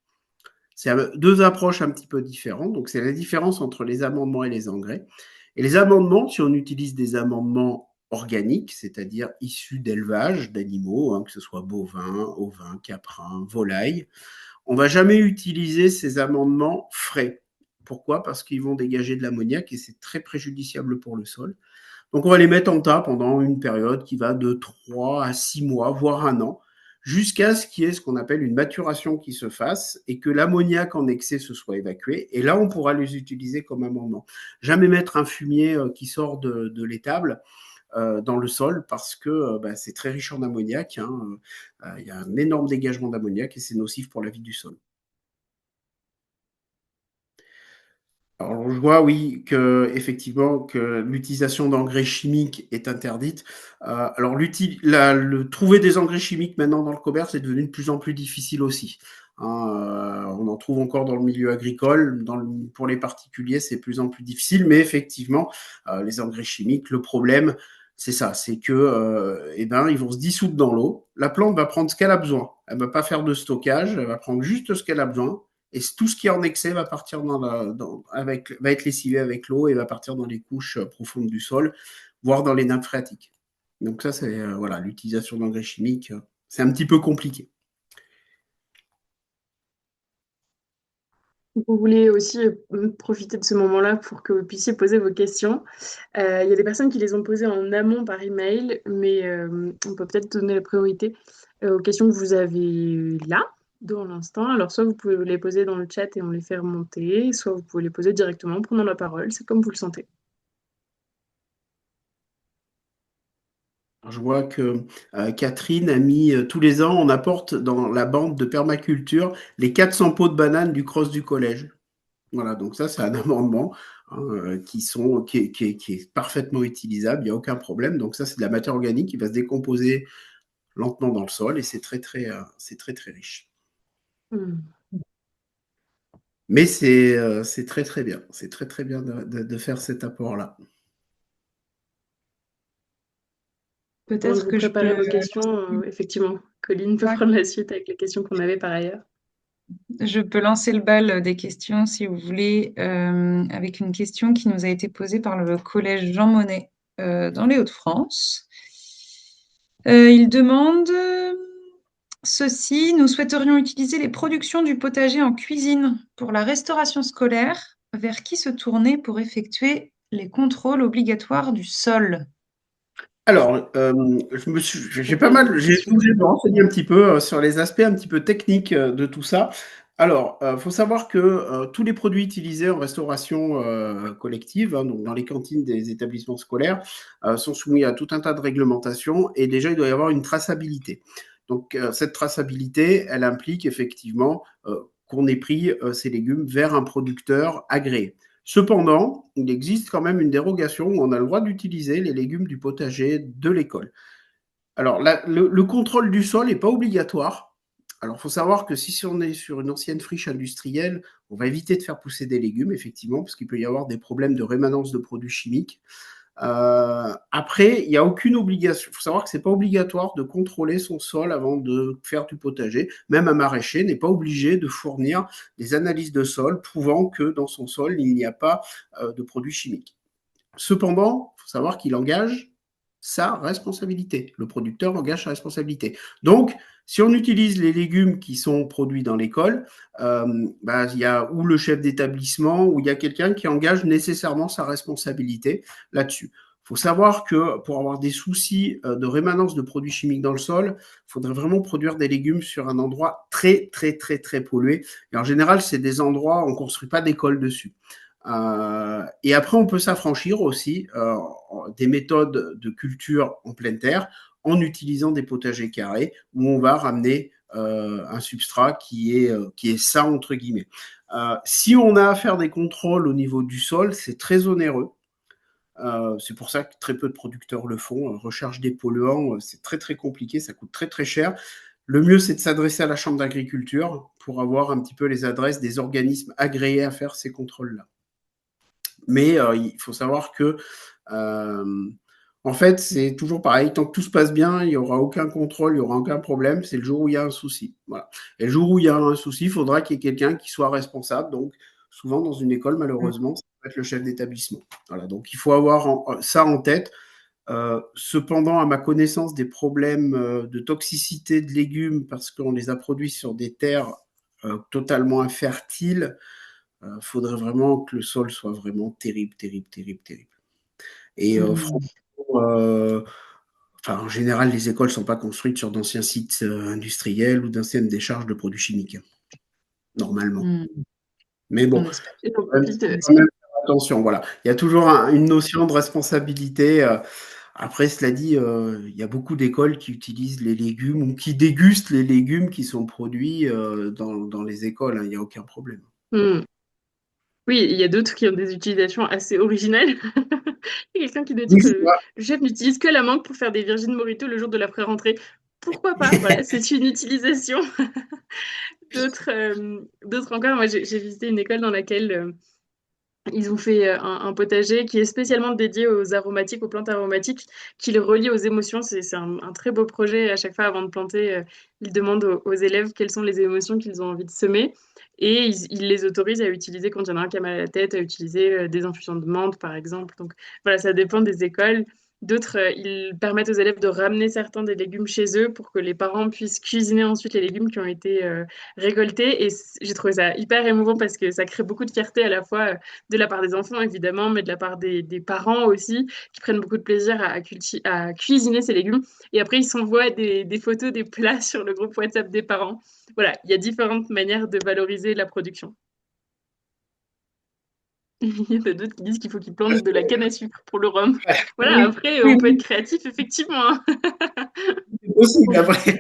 C'est deux approches un petit peu différentes. Donc, c'est la différence entre les amendements et les engrais. Et les amendements, si on utilise des amendements organiques, c'est-à-dire issus d'élevage d'animaux, hein, que ce soit bovins, ovins, caprins, volailles, on ne va jamais utiliser ces amendements frais. Pourquoi? Parce qu'ils vont dégager de l'ammoniac et c'est très préjudiciable pour le sol. Donc, on va les mettre en tas pendant une période qui va de 3 à 6 mois, voire un an, jusqu'à ce qu'il y ait ce qu'on appelle une maturation qui se fasse et que l'ammoniac en excès se soit évacué. Et là, on pourra les utiliser comme amendement. Jamais mettre un fumier qui sort de l'étable dans le sol parce que bah, c'est très riche en ammoniac. Hein. Il y a un énorme dégagement d'ammoniac et c'est nocif pour la vie du sol. Alors, je vois, oui, que effectivement que l'utilisation d'engrais chimiques est interdite. Alors, trouver des engrais chimiques maintenant dans le commerce est devenu de plus en plus difficile aussi. Hein, on en trouve encore dans le milieu agricole. Pour les particuliers, c'est de plus en plus difficile. Mais effectivement, les engrais chimiques, le problème, c'est ça, c'est que, eh ben, ils vont se dissoudre dans l'eau. La plante va prendre ce qu'elle a besoin. Elle ne va pas faire de stockage. Elle va prendre juste ce qu'elle a besoin et tout ce qui est en excès va partir va être lessivé avec l'eau et va partir dans les couches profondes du sol, voire dans les nappes phréatiques. Donc ça, c'est voilà, l'utilisation d'engrais chimiques, c'est un petit peu compliqué. Vous voulez aussi profiter de ce moment-là pour que vous puissiez poser vos questions. Il y a des personnes qui les ont posées en amont par email, mais on peut peut-être donner la priorité aux questions que vous avez là, dans l'instant. Alors, soit vous pouvez les poser dans le chat et on les fait remonter, soit vous pouvez les poser directement en prenant la parole. C'est comme vous le sentez. Je vois que Catherine a mis tous les ans, on apporte dans la bande de permaculture les 400 pots de bananes du cross du collège. Voilà, donc ça, c'est un amendement hein, qui est parfaitement utilisable, il n'y a aucun problème. Donc ça, c'est de la matière organique qui va se décomposer lentement dans le sol et c'est très, très riche. Hmm. Mais c'est très, très bien. C'est très, très bien de faire cet apport-là. Pendant que Peut-être vous que je préparez peux, vos questions, effectivement, Colline peut prendre la suite avec les questions qu'on avait par ailleurs. je peux lancer le bal des questions si vous voulez, avec une question qui nous a été posée par le collège Jean Monnet. dans les Hauts-de-France. Il demande ceci: nous souhaiterions utiliser les productions du potager en cuisine pour la restauration scolaire. Vers qui se tourner pour effectuer les contrôles obligatoires du sol? Alors, j'ai pas mal, j'ai été obligé de me renseigner un petit peu sur les aspects un petit peu techniques de tout ça. Alors, faut savoir que tous les produits utilisés en restauration collective, hein, donc dans les cantines des établissements scolaires, sont soumis à tout un tas de réglementations et déjà il doit y avoir une traçabilité. Donc, cette traçabilité, elle implique effectivement qu'on ait pris ces légumes vers un producteur agréé. Cependant, il existe quand même une dérogation où on a le droit d'utiliser les légumes du potager de l'école. Alors, le contrôle du sol n'est pas obligatoire. Alors, il faut savoir que si on est sur une ancienne friche industrielle, on va éviter de faire pousser des légumes, effectivement, parce qu'il peut y avoir des problèmes de rémanence de produits chimiques. Après, il n'y a aucune obligation. Il faut savoir que ce n'est pas obligatoire de contrôler son sol avant de faire du potager. Même un maraîcher n'est pas obligé de fournir des analyses de sol prouvant que dans son sol, il n'y a pas de produits chimiques. Cependant, il faut savoir qu'il engage sa responsabilité. Le producteur engage sa responsabilité. Donc, si on utilise les légumes qui sont produits dans l'école, il y a ou le chef d'établissement ou il y a quelqu'un qui engage nécessairement sa responsabilité là-dessus. Il faut savoir que pour avoir des soucis de rémanence de produits chimiques dans le sol, il faudrait vraiment produire des légumes sur un endroit très, très, très, très pollué. Et en général, c'est des endroits où on ne construit pas d'école dessus. Et après, on peut s'affranchir aussi des méthodes de culture en pleine terre en utilisant des potagers carrés où on va ramener un substrat qui est sain, entre guillemets. Si on a à faire des contrôles au niveau du sol, c'est très onéreux. C'est pour ça que très peu de producteurs le font. Recherche des polluants, c'est très très compliqué, ça coûte très très cher. Le mieux, c'est de s'adresser à la Chambre d'agriculture pour avoir un petit peu les adresses des organismes agréés à faire ces contrôles-là. Mais il faut savoir que, en fait, c'est toujours pareil. Tant que tout se passe bien, il n'y aura aucun contrôle, il n'y aura aucun problème. C'est le jour où il y a un souci. Voilà. Et le jour où il y a un souci, il faudra qu'il y ait quelqu'un qui soit responsable. Donc, souvent, dans une école, malheureusement, ça peut être le chef d'établissement. Voilà. Donc, il faut avoir ça en tête. Cependant, à ma connaissance, des problèmes de toxicité de légumes parce qu'on les a produits sur des terres totalement infertiles, faudrait vraiment que le sol soit vraiment terrible, terrible, terrible, terrible. Et franchement, en général, les écoles ne sont pas construites sur d'anciens sites industriels ou d'anciennes décharges de produits chimiques, normalement. Mais bon, On espère. Et donc, quand même faire attention, voilà. Il y a toujours une notion de responsabilité. Après, cela dit, il y a beaucoup d'écoles qui utilisent les légumes ou qui dégustent les légumes qui sont produits dans les écoles, hein. Il n'y a aucun problème. Oui, il y a d'autres qui ont des utilisations assez originales. Il y a quelqu'un qui nous dit Oui, que c'est ça. le chef n'utilise que la mangue pour faire des Virgin Morito le jour de la pré-rentrée. Pourquoi pas? Voilà, c'est une utilisation. D'autres encore, moi j'ai visité une école dans laquelle ils ont fait un potager qui est spécialement dédié aux aromatiques, aux plantes aromatiques, qui le relie aux émotions. C'est un très beau projet. À chaque fois, avant de planter, ils demandent aux élèves quelles sont les émotions qu'ils ont envie de semer. Et ils les autorisent à utiliser, quand il y en a un qui a mal à la tête, à utiliser des infusions de menthe, par exemple. Donc voilà, ça dépend des écoles. D'autres, ils permettent aux élèves de ramener certains des légumes chez eux pour que les parents puissent cuisiner ensuite les légumes qui ont été récoltés. Et j'ai trouvé ça hyper émouvant parce que ça crée beaucoup de fierté à la fois de la part des enfants, évidemment, mais de la part des parents aussi, qui prennent beaucoup de plaisir à cuisiner ces légumes. Et après, ils s'envoient des photos des plats sur le groupe WhatsApp des parents. Voilà, il y a différentes manières de valoriser la production. Il y en a d'autres qui disent qu'il faut qu'ils plantent de la canne à sucre pour le rhum. Voilà, Oui, après, oui, on peut être oui, créatif, effectivement, hein. c'est possible après.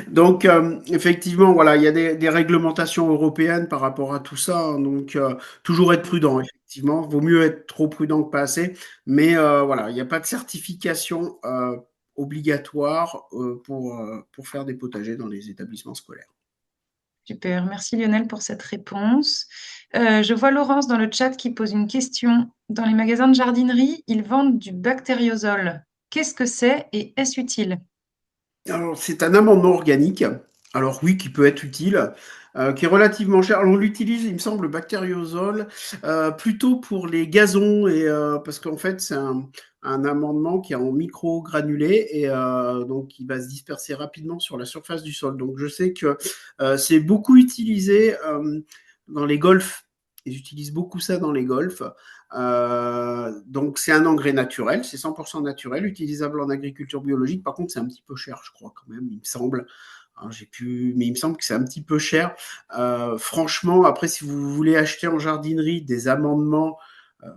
Donc, effectivement, voilà, il y a des réglementations européennes par rapport à tout ça, hein. Donc, toujours être prudent, effectivement. Vaut mieux être trop prudent que pas assez. Mais voilà, il n'y a pas de certification obligatoire pour faire des potagers dans les établissements scolaires. Super, merci Lionel pour cette réponse. Je vois Laurence dans le chat qui pose une question. Dans les magasins de jardinerie, ils vendent du bactériosol. Qu'est-ce que c'est et est-ce utile? Alors, c'est un amendement organique. Alors oui, qui peut être utile. qui est relativement cher. Alors, on l'utilise, il me semble, le bactériosol, plutôt pour les gazons et parce qu'en fait, c'est un amendement qui est en micro-granulés et donc il va se disperser rapidement sur la surface du sol. Donc, je sais que c'est beaucoup utilisé dans les golfs. Ils utilisent beaucoup ça dans les golfs. Donc, c'est un engrais naturel, c'est 100% naturel, utilisable en agriculture biologique. Par contre, c'est un petit peu cher, je crois, quand même, il me semble. Alors, mais il me semble que c'est un petit peu cher. Franchement, après, si vous voulez acheter en jardinerie des amendements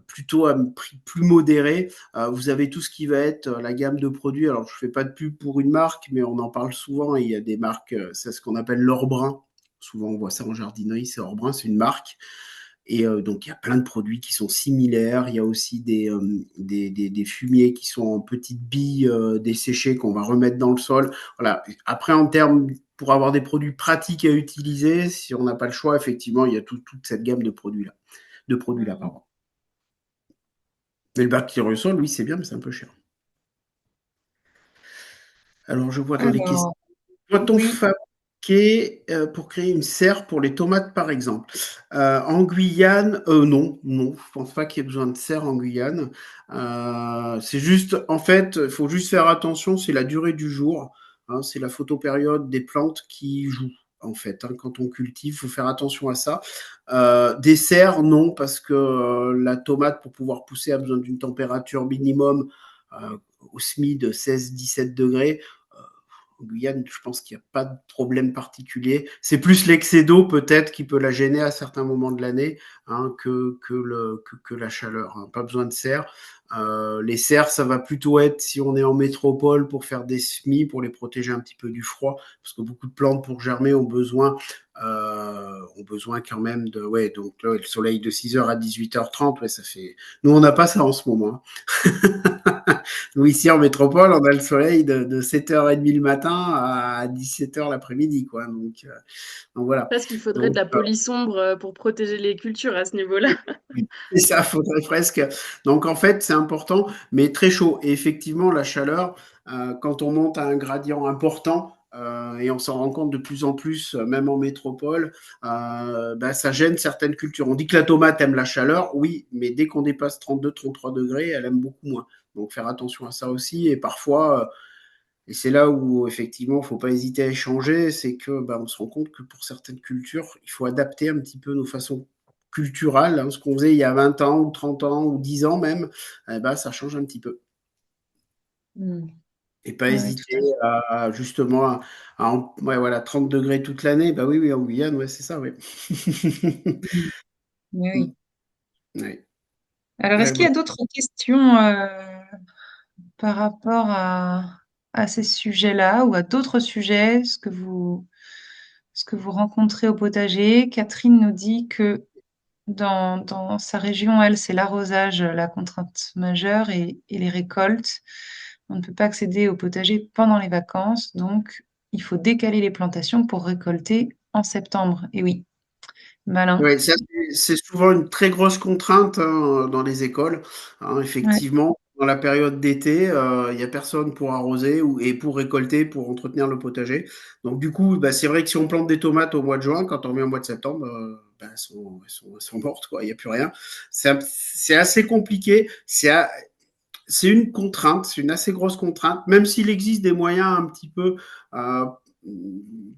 plutôt à un prix plus modéré, vous avez tout ce qui va être la gamme de produits. Alors, je fais pas de pub pour une marque, mais on en parle souvent. Et il y a des marques, c'est ce qu'on appelle l'or brun. Souvent, on voit ça en jardinerie, c'est or brun, c'est une marque. Et donc, il y a plein de produits qui sont similaires. Il y a aussi des fumiers qui sont en petites billes desséchées qu'on va remettre dans le sol. Voilà. Après, en termes, pour avoir des produits pratiques à utiliser, si on n'a pas le choix, effectivement, il y a toute cette gamme de produits-là. Pardon. Mais le bactériosol, oui, c'est bien, mais c'est un peu cher. Alors, je vois dans les questions. Alors, Doit-on oui. fabriquer pour créer une serre pour les tomates, par exemple? En Guyane, non, non, je pense pas qu'il y ait besoin de serre en Guyane. C'est juste, en fait, il faut juste faire attention, c'est la durée du jour, hein, c'est la photopériode des plantes qui joue. En fait, hein, quand on cultive, il faut faire attention à ça. Des serres, non, parce que la tomate, pour pouvoir pousser, a besoin d'une température minimum au SMI de 16-17 degrés. En Guyane, je pense qu'il n'y a pas de problème particulier. C'est plus l'excès d'eau peut-être qui peut la gêner à certains moments de l'année hein, que la chaleur. Hein. Pas besoin de serre. Les serres, ça va plutôt être si on est en métropole pour faire des semis, pour les protéger un petit peu du froid, parce que beaucoup de plantes pour germer ont besoin quand même de... Ouais, donc là, le soleil de 6h à 18h30, ouais, ça fait... Nous, on n'a pas ça en ce moment. Nous, ici, en métropole, on a le soleil de 7h30 le matin à 17h l'après-midi, quoi. Donc voilà. Parce qu'il faudrait de Donc, la police sombre pour protéger les cultures à ce niveau-là. et ça faudrait presque. Donc en fait, c'est important, mais très chaud. Et effectivement, la chaleur, quand on monte à un gradient important, et on s'en rend compte de plus en plus, même en métropole, bah, ça gêne certaines cultures. On dit que la tomate aime la chaleur, oui, mais dès qu'on dépasse 32-33 degrés, elle aime beaucoup moins. Donc faire attention à ça aussi. Et parfois, et c'est là où effectivement, il ne faut pas hésiter à échanger, c'est que bah, on se rend compte que pour certaines cultures, il faut adapter un petit peu nos façons culturelles, hein, ce qu'on faisait il y a 20 ans ou 30 ans ou 10 ans même, eh ben, ça change un petit peu. Mm. Et pas Oui, tout hésiter à fait. à justement ouais, voilà, 30 degrés toute l'année, bah oui, oui, en Guyane, ouais, c'est ça, oui. Mm. Oui, oui. Ouais. Alors, est-ce Ouais, qu'il y bon. a d'autres questions par rapport à ces sujets-là ou à d'autres sujets, ce que vous rencontrez au potager? Catherine nous dit que dans sa région, elle, c'est l'arrosage, la contrainte majeure et les récoltes. On ne peut pas accéder au potager pendant les vacances, donc il faut décaler les plantations pour récolter en septembre. Et oui, malin. Ouais, ça, c'est souvent une très grosse contrainte hein, dans les écoles. Hein, Ouais. effectivement, dans la période d'été, il n'y a personne pour arroser et pour récolter, pour entretenir le potager. Donc du coup, bah, c'est vrai que si on plante des tomates au mois de juin, quand on revient au mois de septembre, bah, elles sont mortes, quoi. Il n'y a plus rien. C'est assez compliqué. C'est une contrainte, c'est une assez grosse contrainte, même s'il existe des moyens un petit peu euh,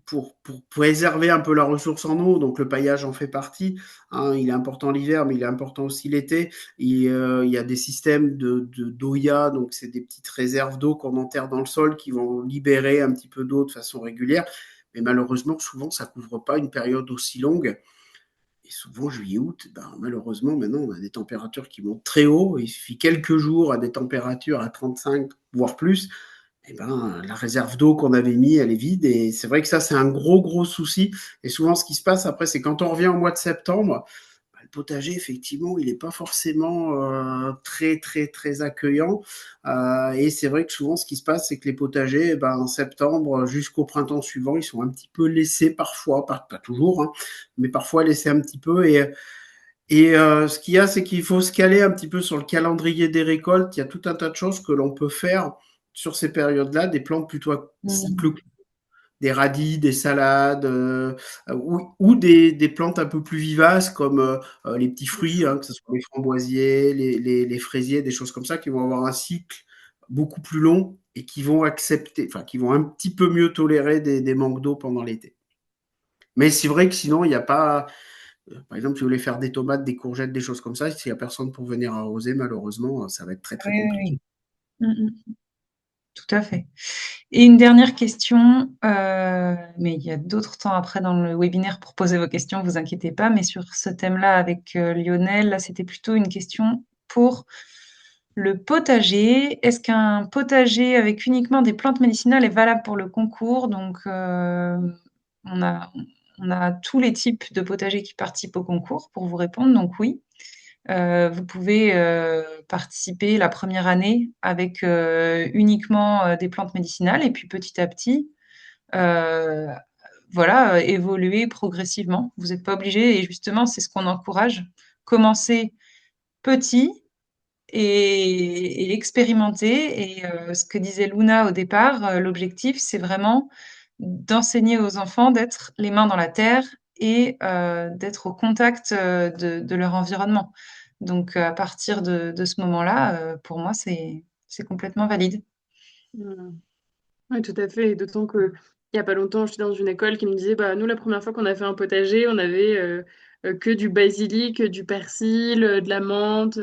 pour préserver un peu la ressource en eau, donc le paillage en fait partie. Hein, il est important l'hiver, mais il est important aussi l'été. Il y a des systèmes d'OIA, donc c'est des petites réserves d'eau qu'on enterre dans le sol qui vont libérer un petit peu d'eau de façon régulière. Mais malheureusement, souvent, ça couvre pas une période aussi longue. Et souvent, juillet-août, ben, malheureusement, maintenant, on a des températures qui montent très haut. Il suffit quelques jours à des températures à 35, voire plus. Et ben, la réserve d'eau qu'on avait mis, elle est vide. Et c'est vrai que ça, c'est un gros, gros souci. Et souvent, ce qui se passe après, c'est quand on revient au mois de septembre, le potager, effectivement, il n'est pas forcément très, très, très accueillant. Et c'est vrai que souvent, ce qui se passe, c'est que les potagers, eh ben, en septembre jusqu'au printemps suivant, ils sont un petit peu laissés parfois, pas toujours, hein, mais parfois laissés un petit peu. Et ce qu'il y a, c'est qu'il faut se caler un petit peu sur le calendrier des récoltes. Il y a tout un tas de choses que l'on peut faire sur ces périodes-là, des plantes plutôt à cycle Mm. court. des radis, des salades, ou des plantes un peu plus vivaces comme les petits fruits, hein, que ce soit les framboisiers, les fraisiers, des choses comme ça, qui vont avoir un cycle beaucoup plus long et qui vont accepter, enfin, qui vont un petit peu mieux tolérer des manques d'eau pendant l'été. Mais c'est vrai que sinon, il n'y a pas, par exemple, si vous voulez faire des tomates, des courgettes, des choses comme ça, s'il n'y a personne pour venir arroser, malheureusement, ça va être très, très Oui, oui, compliqué. oui. Mm, mm. Tout à fait. Et une dernière question, mais il y a d'autres temps après dans le webinaire pour poser vos questions, vous inquiétez pas, mais sur ce thème-là avec Lionel, là c'était plutôt une question pour le potager. Est-ce qu'un potager avec uniquement des plantes médicinales est valable pour le concours? Donc on a, on a tous les types de potagers qui participent au concours pour vous répondre, donc oui. Vous pouvez participer la première année avec uniquement des plantes médicinales et puis petit à petit, euh, voilà, évoluer progressivement. Vous n'êtes pas obligé et justement, c'est ce qu'on encourage. Commencer petit et expérimenter. Et ce que disait Luna au départ, l'objectif, c'est vraiment d'enseigner aux enfants d'être les mains dans la terre et d'être au contact de leur environnement. Donc, à partir de ce moment-là, pour moi, c'est complètement valide. Voilà. Oui, tout à fait. Et d'autant que il y a pas longtemps, j'étais dans une école qui me disait, bah nous, la première fois qu'on a fait un potager, on avait que du basilic, du persil, de la menthe,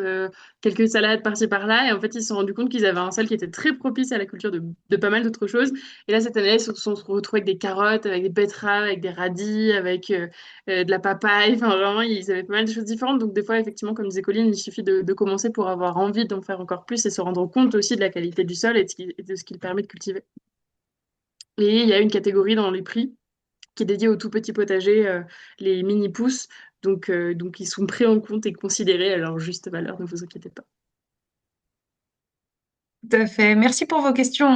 quelques salades par-ci par-là. Et en fait, ils se sont rendus compte qu'ils avaient un sol qui était très propice à la culture de pas mal d'autres choses. Et là, cette année, ils se sont retrouvés avec des carottes, avec des betteraves, avec des radis, avec de la papaye. Enfin, vraiment, ils avaient pas mal de choses différentes. Donc, des fois, effectivement, comme disait Colline, il suffit de commencer pour avoir envie d'en faire encore plus et se rendre compte aussi de la qualité du sol et et de ce qu'il permet de cultiver. Et il y a une catégorie dans les prix qui est dédiée aux tout petits potagers, les mini-pousses. Donc, ils sont pris en compte et considérés à leur juste valeur, ne vous inquiétez pas. Tout à fait. Merci pour vos questions.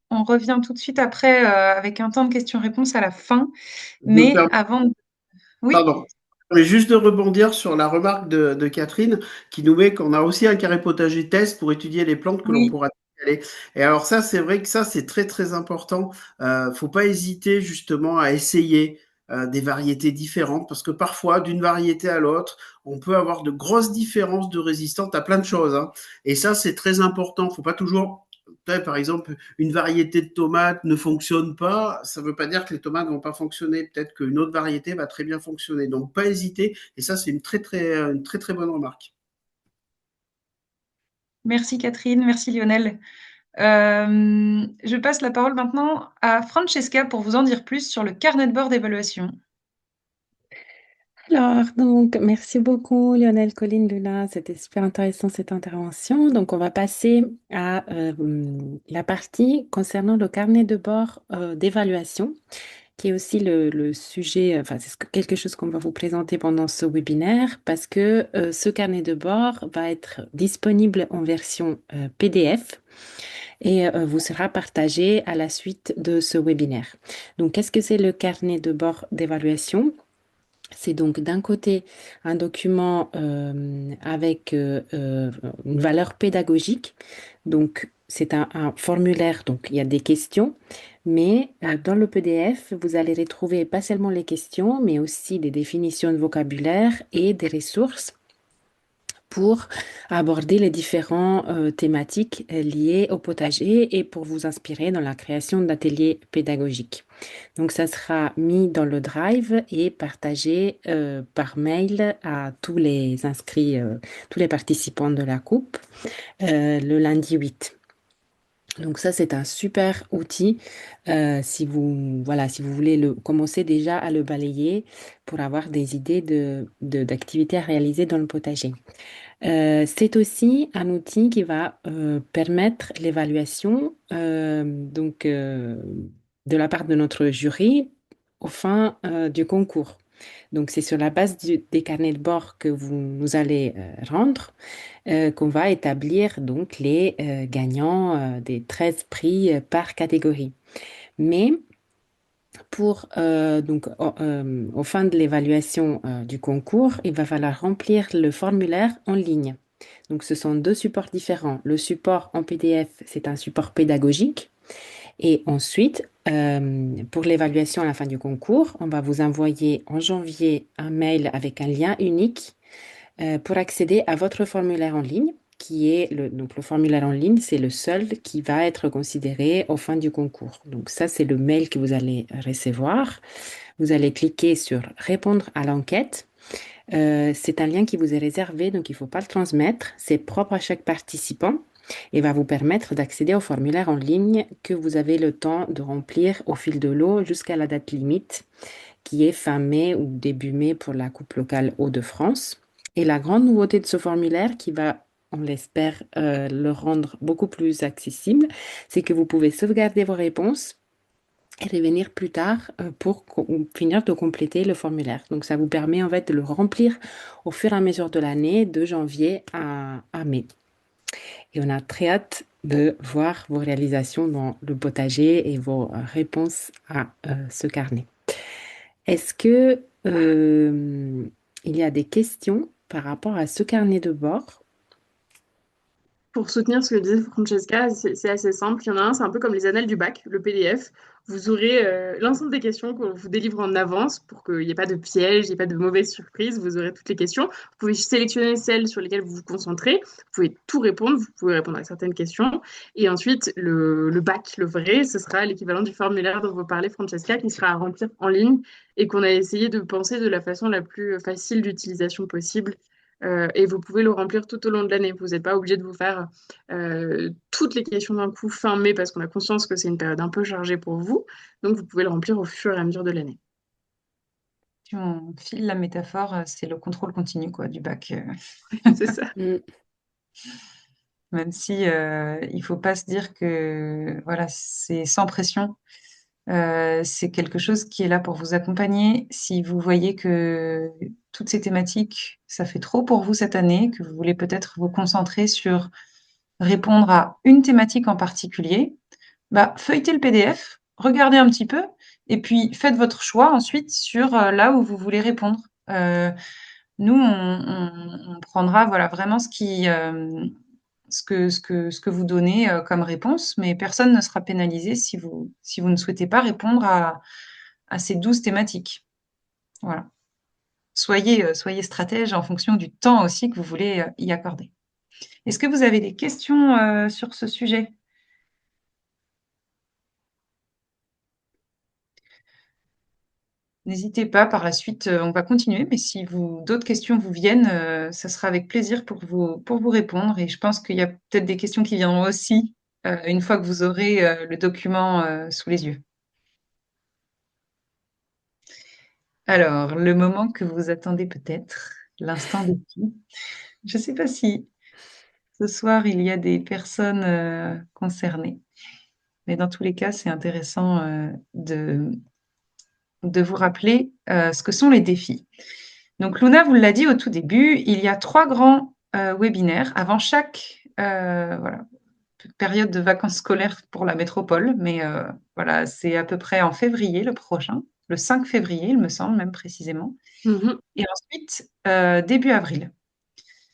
On revient tout de suite après avec un temps de questions-réponses à la fin. Je me Mais permets avant de... Oui, Pardon. Mais juste de rebondir sur la remarque de Catherine qui nous met qu'on a aussi un carré potager test pour étudier les plantes que l'on oui. pourra aller. Et alors ça, c'est vrai que ça, c'est très très important. Faut pas hésiter justement à essayer des variétés différentes parce que parfois, d'une variété à l'autre, on peut avoir de grosses différences de résistance à plein de choses, hein. Et ça, c'est très important. Faut pas toujours, par exemple, une variété de tomates ne fonctionne pas, ça ne veut pas dire que les tomates ne vont pas fonctionner. Peut-être qu'une autre variété va très bien fonctionner. Donc, pas hésiter. Et ça, c'est une très, très bonne remarque. Merci Catherine, merci Lionel. Je passe la parole maintenant à Francesca pour vous en dire plus sur le carnet de bord d'évaluation. Alors, donc, merci beaucoup Lionel, Colline, Luna. C'était super intéressant cette intervention. Donc, on va passer à la partie concernant le carnet de bord d'évaluation, qui est aussi le sujet, enfin, c'est quelque chose qu'on va vous présenter pendant ce webinaire, parce que ce carnet de bord va être disponible en version PDF et vous sera partagé à la suite de ce webinaire. Donc, qu'est-ce que c'est le carnet de bord d'évaluation? C'est donc d'un côté un document avec une valeur pédagogique. Donc, c'est un formulaire, donc il y a des questions, mais dans le PDF, vous allez retrouver pas seulement les questions, mais aussi des définitions de vocabulaire et des ressources pour aborder les différentes thématiques liées au potager et pour vous inspirer dans la création d'ateliers pédagogiques. Donc, ça sera mis dans le Drive et partagé par mail à tous les inscrits, tous les participants de la coupe le lundi 8. Donc ça, c'est un super outil si vous, voilà, si vous voulez commencer déjà à le balayer pour avoir des idées d'activités à réaliser dans le potager. C'est aussi un outil qui va permettre l'évaluation de la part de notre jury au fin du concours. Donc, c'est sur la base des carnets de bord que vous nous allez rendre qu'on va établir donc les gagnants des 13 prix par catégorie. Mais pour au fin de l'évaluation du concours, il va falloir remplir le formulaire en ligne. Donc, ce sont deux supports différents. Le support en PDF, c'est un support pédagogique Et ensuite, pour l'évaluation à la fin du concours, on va vous envoyer en janvier un mail avec un lien unique pour accéder à votre formulaire en ligne, qui est donc le formulaire en ligne, c'est le seul qui va être considéré au fin du concours. Donc ça, c'est le mail que vous allez recevoir. Vous allez cliquer sur répondre à l'enquête. C'est un lien qui vous est réservé, donc il ne faut pas le transmettre. C'est propre à chaque participant et va vous permettre d'accéder au formulaire en ligne que vous avez le temps de remplir au fil de l'eau jusqu'à la date limite, qui est fin mai ou début mai pour la Coupe locale Hauts-de-France. Et la grande nouveauté de ce formulaire qui va, on l'espère, le rendre beaucoup plus accessible, c'est que vous pouvez sauvegarder vos réponses et revenir plus tard pour finir de compléter le formulaire. Donc ça vous permet en fait de le remplir au fur et à mesure de l'année, de janvier à mai. Et on a très hâte de voir vos réalisations dans le potager et vos réponses à ce carnet. Est-ce que il y a des questions par rapport à ce carnet de bord? Pour soutenir ce que disait Francesca, c'est assez simple. Il y en a un, c'est un peu comme les annales du bac, le PDF. Vous aurez l'ensemble des questions qu'on vous délivre en avance pour qu'il n'y ait pas de piège, il n'y ait pas de mauvaises surprises. Vous aurez toutes les questions. Vous pouvez sélectionner celles sur lesquelles vous vous concentrez. Vous pouvez tout répondre. Vous pouvez répondre à certaines questions. Et ensuite, le bac, le vrai, ce sera l'équivalent du formulaire dont vous parlez, Francesca, qui sera à remplir en ligne et qu'on a essayé de penser de la façon la plus facile d'utilisation possible. Et vous pouvez le remplir tout au long de l'année. Vous n'êtes pas obligé de vous faire toutes les questions d'un coup fin mai parce qu'on a conscience que c'est une période un peu chargée pour vous. Donc, vous pouvez le remplir au fur et à mesure de l'année. Si on file la métaphore, c'est le contrôle continu quoi, du bac. C'est ça. Mm. Même si il faut pas se dire que voilà, c'est sans pression. C'est quelque chose qui est là pour vous accompagner. Si vous voyez que toutes ces thématiques, ça fait trop pour vous cette année, que vous voulez peut-être vous concentrer sur répondre à une thématique en particulier, bah, feuilletez le PDF, regardez un petit peu, et puis faites votre choix ensuite sur là où vous voulez répondre. Nous, on prendra voilà vraiment ce que vous donnez comme réponse, mais personne ne sera pénalisé si vous ne souhaitez pas répondre à ces 12 thématiques. Voilà. Soyez stratège en fonction du temps aussi que vous voulez y accorder. Est-ce que vous avez des questions sur ce sujet? N'hésitez pas, par la suite, on va continuer, mais si d'autres questions vous viennent, ça sera avec plaisir pour vous répondre. Et je pense qu'il y a peut-être des questions qui viendront aussi une fois que vous aurez le document sous les yeux. Alors, le moment que vous attendez peut-être, l'instant défi. Je ne sais pas si ce soir il y a des personnes concernées, mais dans tous les cas, c'est intéressant de vous rappeler ce que sont les défis. Donc, Luna vous l'a dit au tout début, il y a 3 grands webinaires avant chaque voilà, période de vacances scolaires pour la métropole, mais voilà, c'est à peu près en février le prochain, le 5 février, il me semble, même précisément. Mhm. Et ensuite, début avril.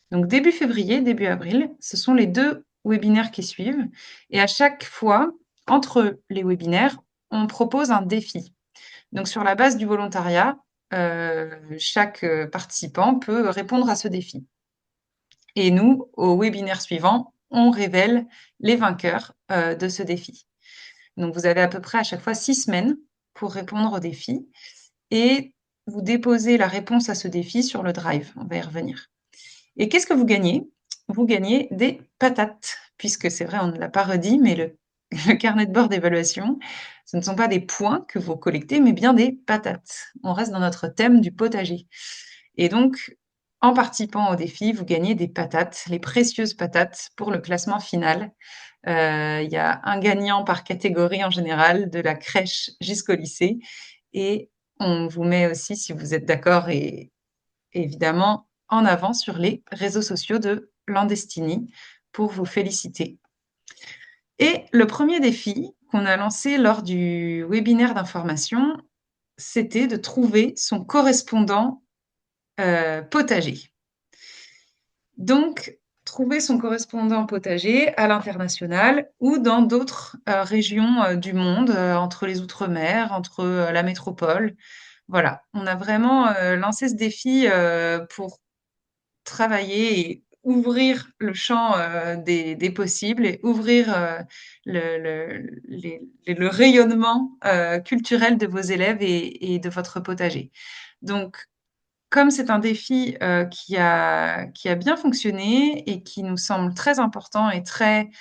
Donc, début février, début avril, ce sont les 2 webinaires qui suivent. Et à chaque fois, entre les webinaires, on propose un défi. Donc, sur la base du volontariat, chaque participant peut répondre à ce défi. Et nous, au webinaire suivant, on révèle les vainqueurs de ce défi. Donc, vous avez à peu près à chaque fois 6 semaines pour répondre au défi et vous déposez la réponse à ce défi sur le Drive. On va y revenir. Et qu'est-ce que vous gagnez? Vous gagnez des patates, puisque c'est vrai, on ne l'a pas redit, mais le carnet de bord d'évaluation, ce ne sont pas des points que vous collectez, mais bien des patates. On reste dans notre thème du potager. Et donc, en participant au défi, vous gagnez des patates, les précieuses patates pour le classement final. Il y a un gagnant par catégorie en général, de la crèche jusqu'au lycée. Et on vous met aussi, si vous êtes d'accord, et évidemment, en avant sur les réseaux sociaux de Landestini pour vous féliciter. Et le premier défi qu'on a lancé lors du webinaire d'information, c'était de trouver son correspondant potager. Donc, trouver son correspondant potager à l'international ou dans d'autres régions du monde, entre les Outre-mer, entre la métropole. Voilà, on a vraiment lancé ce défi pour travailler et ouvrir le champ des possibles et ouvrir le rayonnement culturel de vos élèves et de votre potager. Donc, comme c'est un défi qui a bien fonctionné et qui nous semble très important et très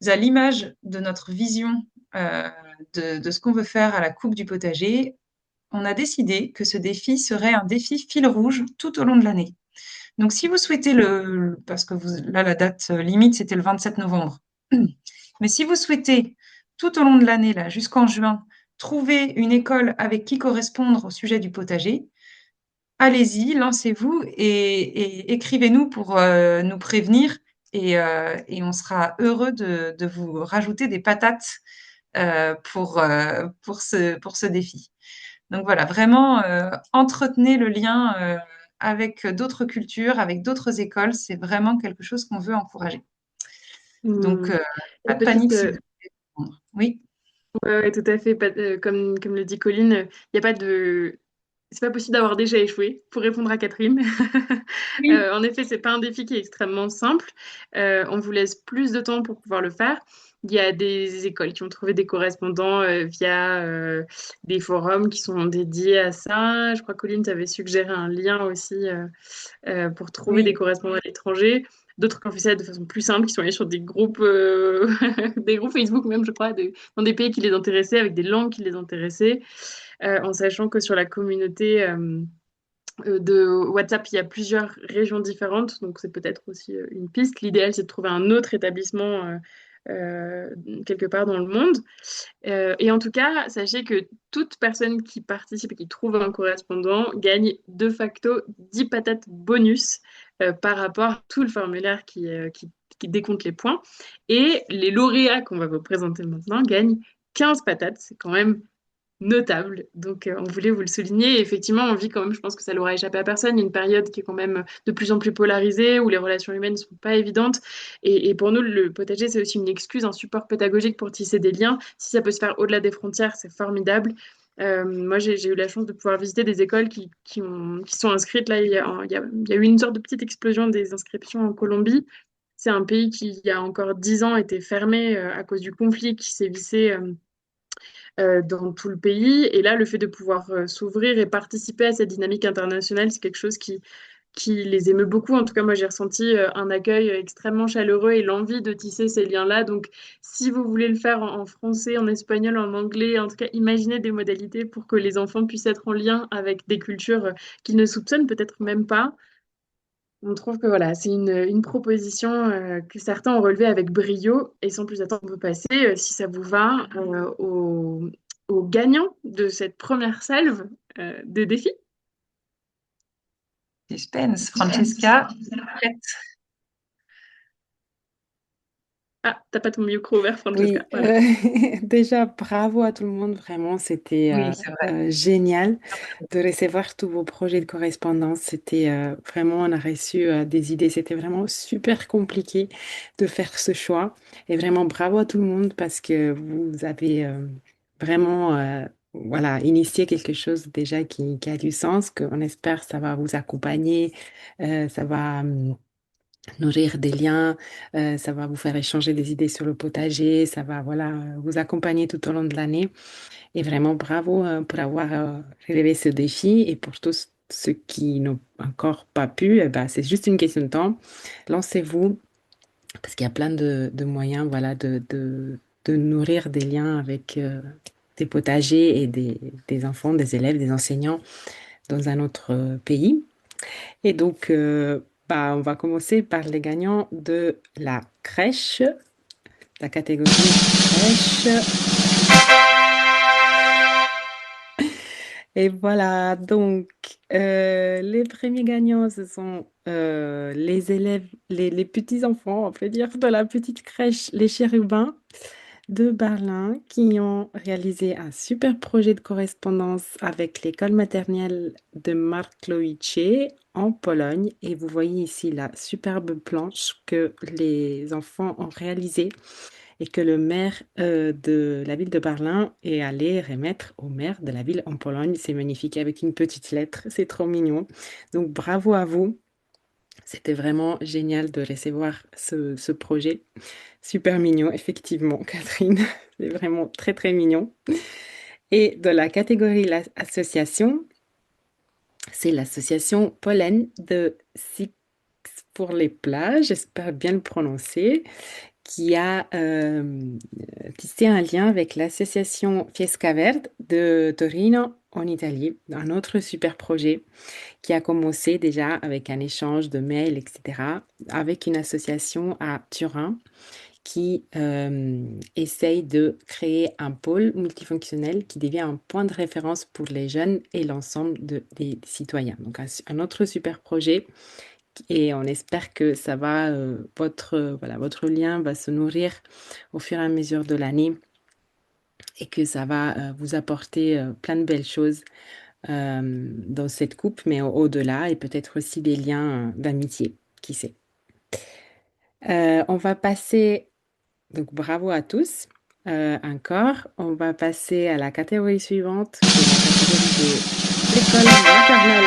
à l'image de notre vision de ce qu'on veut faire à la Coupe du potager, on a décidé que ce défi serait un défi fil rouge tout au long de l'année. Donc, si vous souhaitez parce que là, la date limite, c'était le 27 novembre. Mais si vous souhaitez, tout au long de l'année, là, jusqu'en juin, trouver une école avec qui correspondre au sujet du potager, allez-y, lancez-vous et écrivez-nous pour nous prévenir et on sera heureux de vous rajouter des patates pour ce défi. Donc voilà, vraiment, entretenez le lien avec d'autres cultures, avec d'autres écoles. C'est vraiment quelque chose qu'on veut encourager. Donc, Hmm. pas Une de petite, panique si vous voulez répondre. Oui, ouais, ouais, tout à fait. Comme le dit Colline, il n'y a pas de. C'est pas possible d'avoir déjà échoué, pour répondre à Catherine. oui, En effet, c'est pas un défi qui est extrêmement simple. On vous laisse plus de temps pour pouvoir le faire. Il y a des écoles qui ont trouvé des correspondants via des forums qui sont dédiés à ça. Je crois que Colline t'avait suggéré un lien aussi pour trouver des oui, correspondants à l'étranger. D'autres qui ont fait ça de façon plus simple, qui sont allés sur des groupes, des groupes Facebook même, je crois, dans des pays qui les intéressaient, avec des langues qui les intéressaient, en sachant que sur la communauté de WhatsApp, il y a plusieurs régions différentes, donc c'est peut-être aussi une piste. L'idéal, c'est de trouver un autre établissement quelque part dans le monde. Et en tout cas, sachez que toute personne qui participe et qui trouve un correspondant gagne de facto 10 patates bonus par rapport à tout le formulaire qui décompte les points. Et les lauréats qu'on va vous présenter maintenant gagnent 15 patates. C'est quand même notable. Donc, on voulait vous le souligner. Et effectivement, on vit quand même, je pense que ça n'aura échappé à personne, une période qui est quand même de plus en plus polarisée, où les relations humaines ne sont pas évidentes. Et pour nous, le potager, c'est aussi une excuse, un support pédagogique pour tisser des liens. Si ça peut se faire au-delà des frontières, c'est formidable. Moi, j'ai eu la chance de pouvoir visiter des écoles qui sont inscrites. Là, il y a eu une sorte de petite explosion des inscriptions en Colombie. C'est un pays qui, il y a encore 10 ans, était fermé à cause du conflit qui sévissait dans tout le pays. Et là, le fait de pouvoir s'ouvrir et participer à cette dynamique internationale, c'est quelque chose qui les émeut beaucoup. En tout cas, moi, j'ai ressenti un accueil extrêmement chaleureux et l'envie de tisser ces liens-là. Donc, si vous voulez le faire en français, en espagnol, en anglais, en tout cas, imaginez des modalités pour que les enfants puissent être en lien avec des cultures qu'ils ne soupçonnent peut-être même pas. On trouve que voilà, c'est une proposition que certains ont relevée avec brio et sans plus attendre, on peut passer, si ça vous va, au gagnant de cette première salve de défis. suspense. Francesca, prête. Ah, t'as pas ton micro ouvert, Oui, Francesca. Voilà. déjà bravo à tout le monde, vraiment, c'était Oui, c'est vrai. génial de recevoir tous vos projets de correspondance. C'était vraiment, on a reçu des idées, c'était vraiment super compliqué de faire ce choix. Et vraiment bravo à tout le monde parce que vous avez vraiment voilà, initié quelque chose déjà qui a du sens, qu'on espère ça va vous accompagner, ça va nourrir des liens, ça va vous faire échanger des idées sur le potager, ça va voilà, vous accompagner tout au long de l'année. Et vraiment bravo pour avoir relevé ce défi et pour tous ceux qui n'ont encore pas pu, eh ben, c'est juste une question de temps. Lancez-vous parce qu'il y a plein de moyens voilà, de nourrir des liens avec des potagers et des enfants, des élèves, des enseignants dans un autre pays. Et donc, bah, on va commencer par les gagnants de la crèche, la catégorie crèche. Et voilà, donc les premiers gagnants, ce sont les élèves, les petits-enfants, on peut dire, de la petite crèche Les Chérubins. de Berlin qui ont réalisé un super projet de correspondance avec l'école maternelle de Marklovice en Pologne. Et vous voyez ici la superbe planche que les enfants ont réalisée et que le maire de la ville de Berlin est allé remettre au maire de la ville en Pologne. C'est magnifique avec une petite lettre, c'est trop mignon. Donc bravo à vous. C'était vraiment génial de recevoir ce projet. Super mignon, effectivement, Catherine. C'est vraiment très, très mignon. Et de la catégorie l'association, c'est l'association Pollen de Six pour les plats, j'espère bien le prononcer, qui a tissé un lien avec l'association Fiesca Verde de Torino en Italie, un autre super projet qui a commencé déjà avec un échange de mails, etc., avec une association à Turin qui essaye de créer un pôle multifonctionnel qui devient un point de référence pour les jeunes et l'ensemble des citoyens. Donc un autre super projet et on espère que ça va, voilà, votre lien va se nourrir au fur et à mesure de l'année et que ça va vous apporter plein de belles choses dans cette coupe, mais au-delà et peut-être aussi des liens d'amitié, qui sait. On va passer donc bravo à tous. Encore, on va passer à la catégorie suivante, qui est la catégorie de l'école maternelle.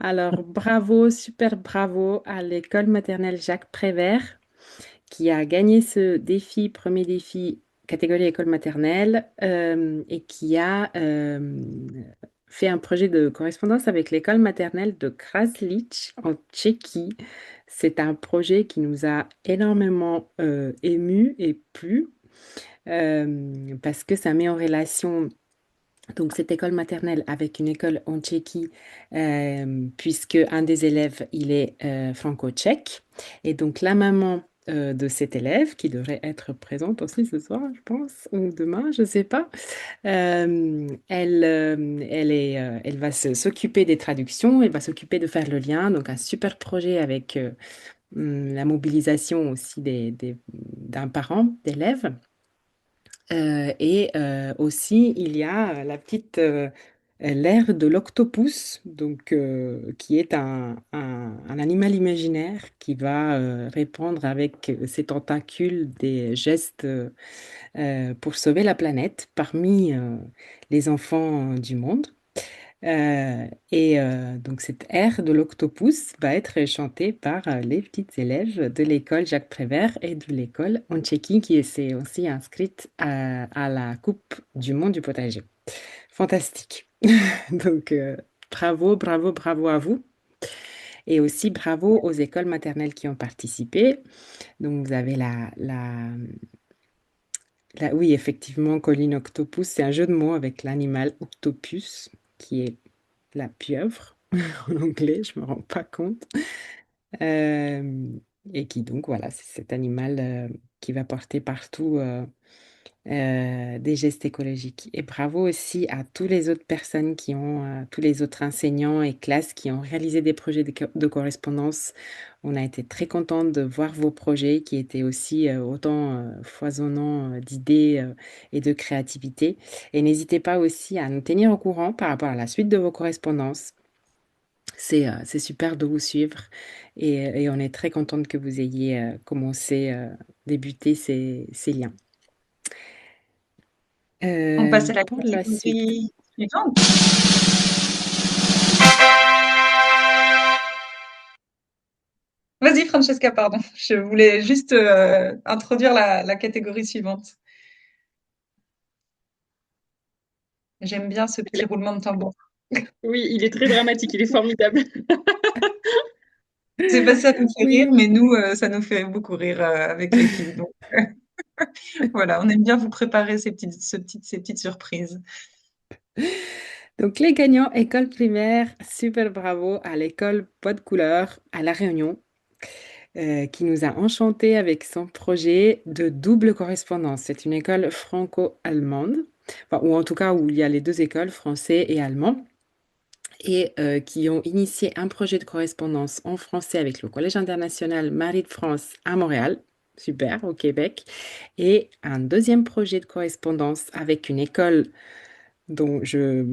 Alors, bravo, super bravo à l'école maternelle Jacques Prévert, qui a gagné ce défi, premier défi catégorie école maternelle, et qui a fait un projet de correspondance avec l'école maternelle de Kraslić en Tchéquie. C'est un projet qui nous a énormément émus et plu parce que ça met en relation donc cette école maternelle avec une école en Tchéquie, puisque un des élèves, il est franco-tchèque. Et donc la maman de cet élève, qui devrait être présente aussi ce soir, je pense, ou demain, je ne sais pas, elle va s'occuper des traductions, elle va s'occuper de faire le lien. Donc un super projet avec la mobilisation aussi d'un parent d'élèves. Et aussi, il y a la petite l'ère de l'octopus, donc qui est un animal imaginaire qui va répondre avec ses tentacules des gestes pour sauver la planète parmi les enfants du monde. Donc cette ère de l'octopus va être chantée par les petites élèves de l'école Jacques Prévert et de l'école en Tchéquie qui s'est aussi inscrite à la Coupe du monde du potager. Fantastique. Donc bravo, bravo, bravo à vous. Et aussi bravo aux écoles maternelles qui ont participé. Donc vous avez oui, effectivement, Colline Octopus, c'est un jeu de mots avec l'animal octopus qui est la pieuvre en anglais, je me rends pas compte. Euh, et qui donc, voilà, c'est cet animal qui va porter partout des gestes écologiques. Et bravo aussi à toutes les autres personnes qui ont, tous les autres enseignants et classes qui ont réalisé des projets de correspondance. On a été très contente de voir vos projets qui étaient aussi autant foisonnants d'idées et de créativité. Et n'hésitez pas aussi à nous tenir au courant par rapport à la suite de vos correspondances. C'est super de vous suivre et on est très contente que vous ayez commencé, débuté ces liens. On passe à la Pour la suite. catégorie suivante. Vas-y, Francesca, pardon. Je voulais juste introduire la catégorie suivante. J'aime bien ce petit roulement de tambour. Oui, il est très dramatique, il est formidable. C'est pas ça nous fait rire, Oui, mais nous, ça nous fait beaucoup rire avec les filles. Donc voilà, on aime bien vous préparer ces petites surprises. donc les gagnants école primaire, super bravo à l'école Bois de couleur à La Réunion, qui nous a enchantés avec son projet de double correspondance. C'est une école franco-allemande, enfin, ou en tout cas où il y a les deux écoles, français et allemand, et qui ont initié un projet de correspondance en français avec le Collège international Marie de France à Montréal. super, au Québec. Et un deuxième projet de correspondance avec une école dont je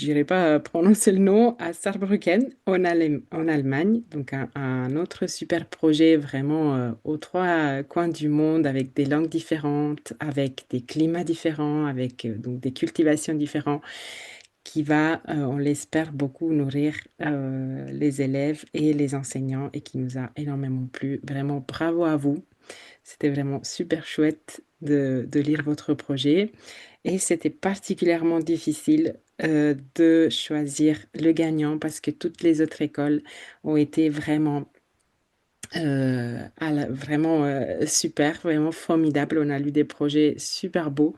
n'irai pas prononcer le nom, à Saarbrücken, en Allemagne. Donc un autre super projet vraiment aux trois coins du monde, avec des langues différentes, avec des climats différents, avec donc des cultivations différentes, qui va, on l'espère, beaucoup nourrir les élèves et les enseignants et qui nous a énormément plu. Vraiment, bravo à vous. C'était vraiment super chouette de lire votre projet et c'était particulièrement difficile de choisir le gagnant parce que toutes les autres écoles ont été vraiment, vraiment super, vraiment formidables. On a lu des projets super beaux,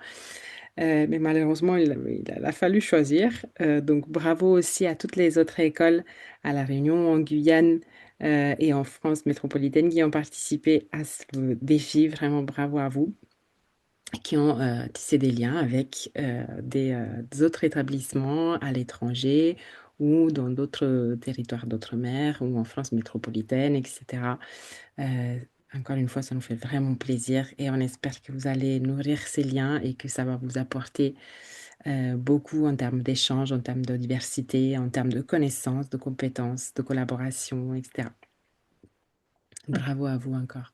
mais malheureusement, il a fallu choisir. Donc bravo aussi à toutes les autres écoles à La Réunion, en Guyane et en France métropolitaine qui ont participé à ce défi. Vraiment bravo à vous, qui ont tissé des liens avec des autres établissements à l'étranger ou dans d'autres territoires d'outre-mer ou en France métropolitaine, etc. Euh, Encore une fois, ça nous fait vraiment plaisir et on espère que vous allez nourrir ces liens et que ça va vous apporter beaucoup en termes d'échanges, en termes de diversité, en termes de connaissances, de compétences, de collaboration, etc. Bravo à vous encore.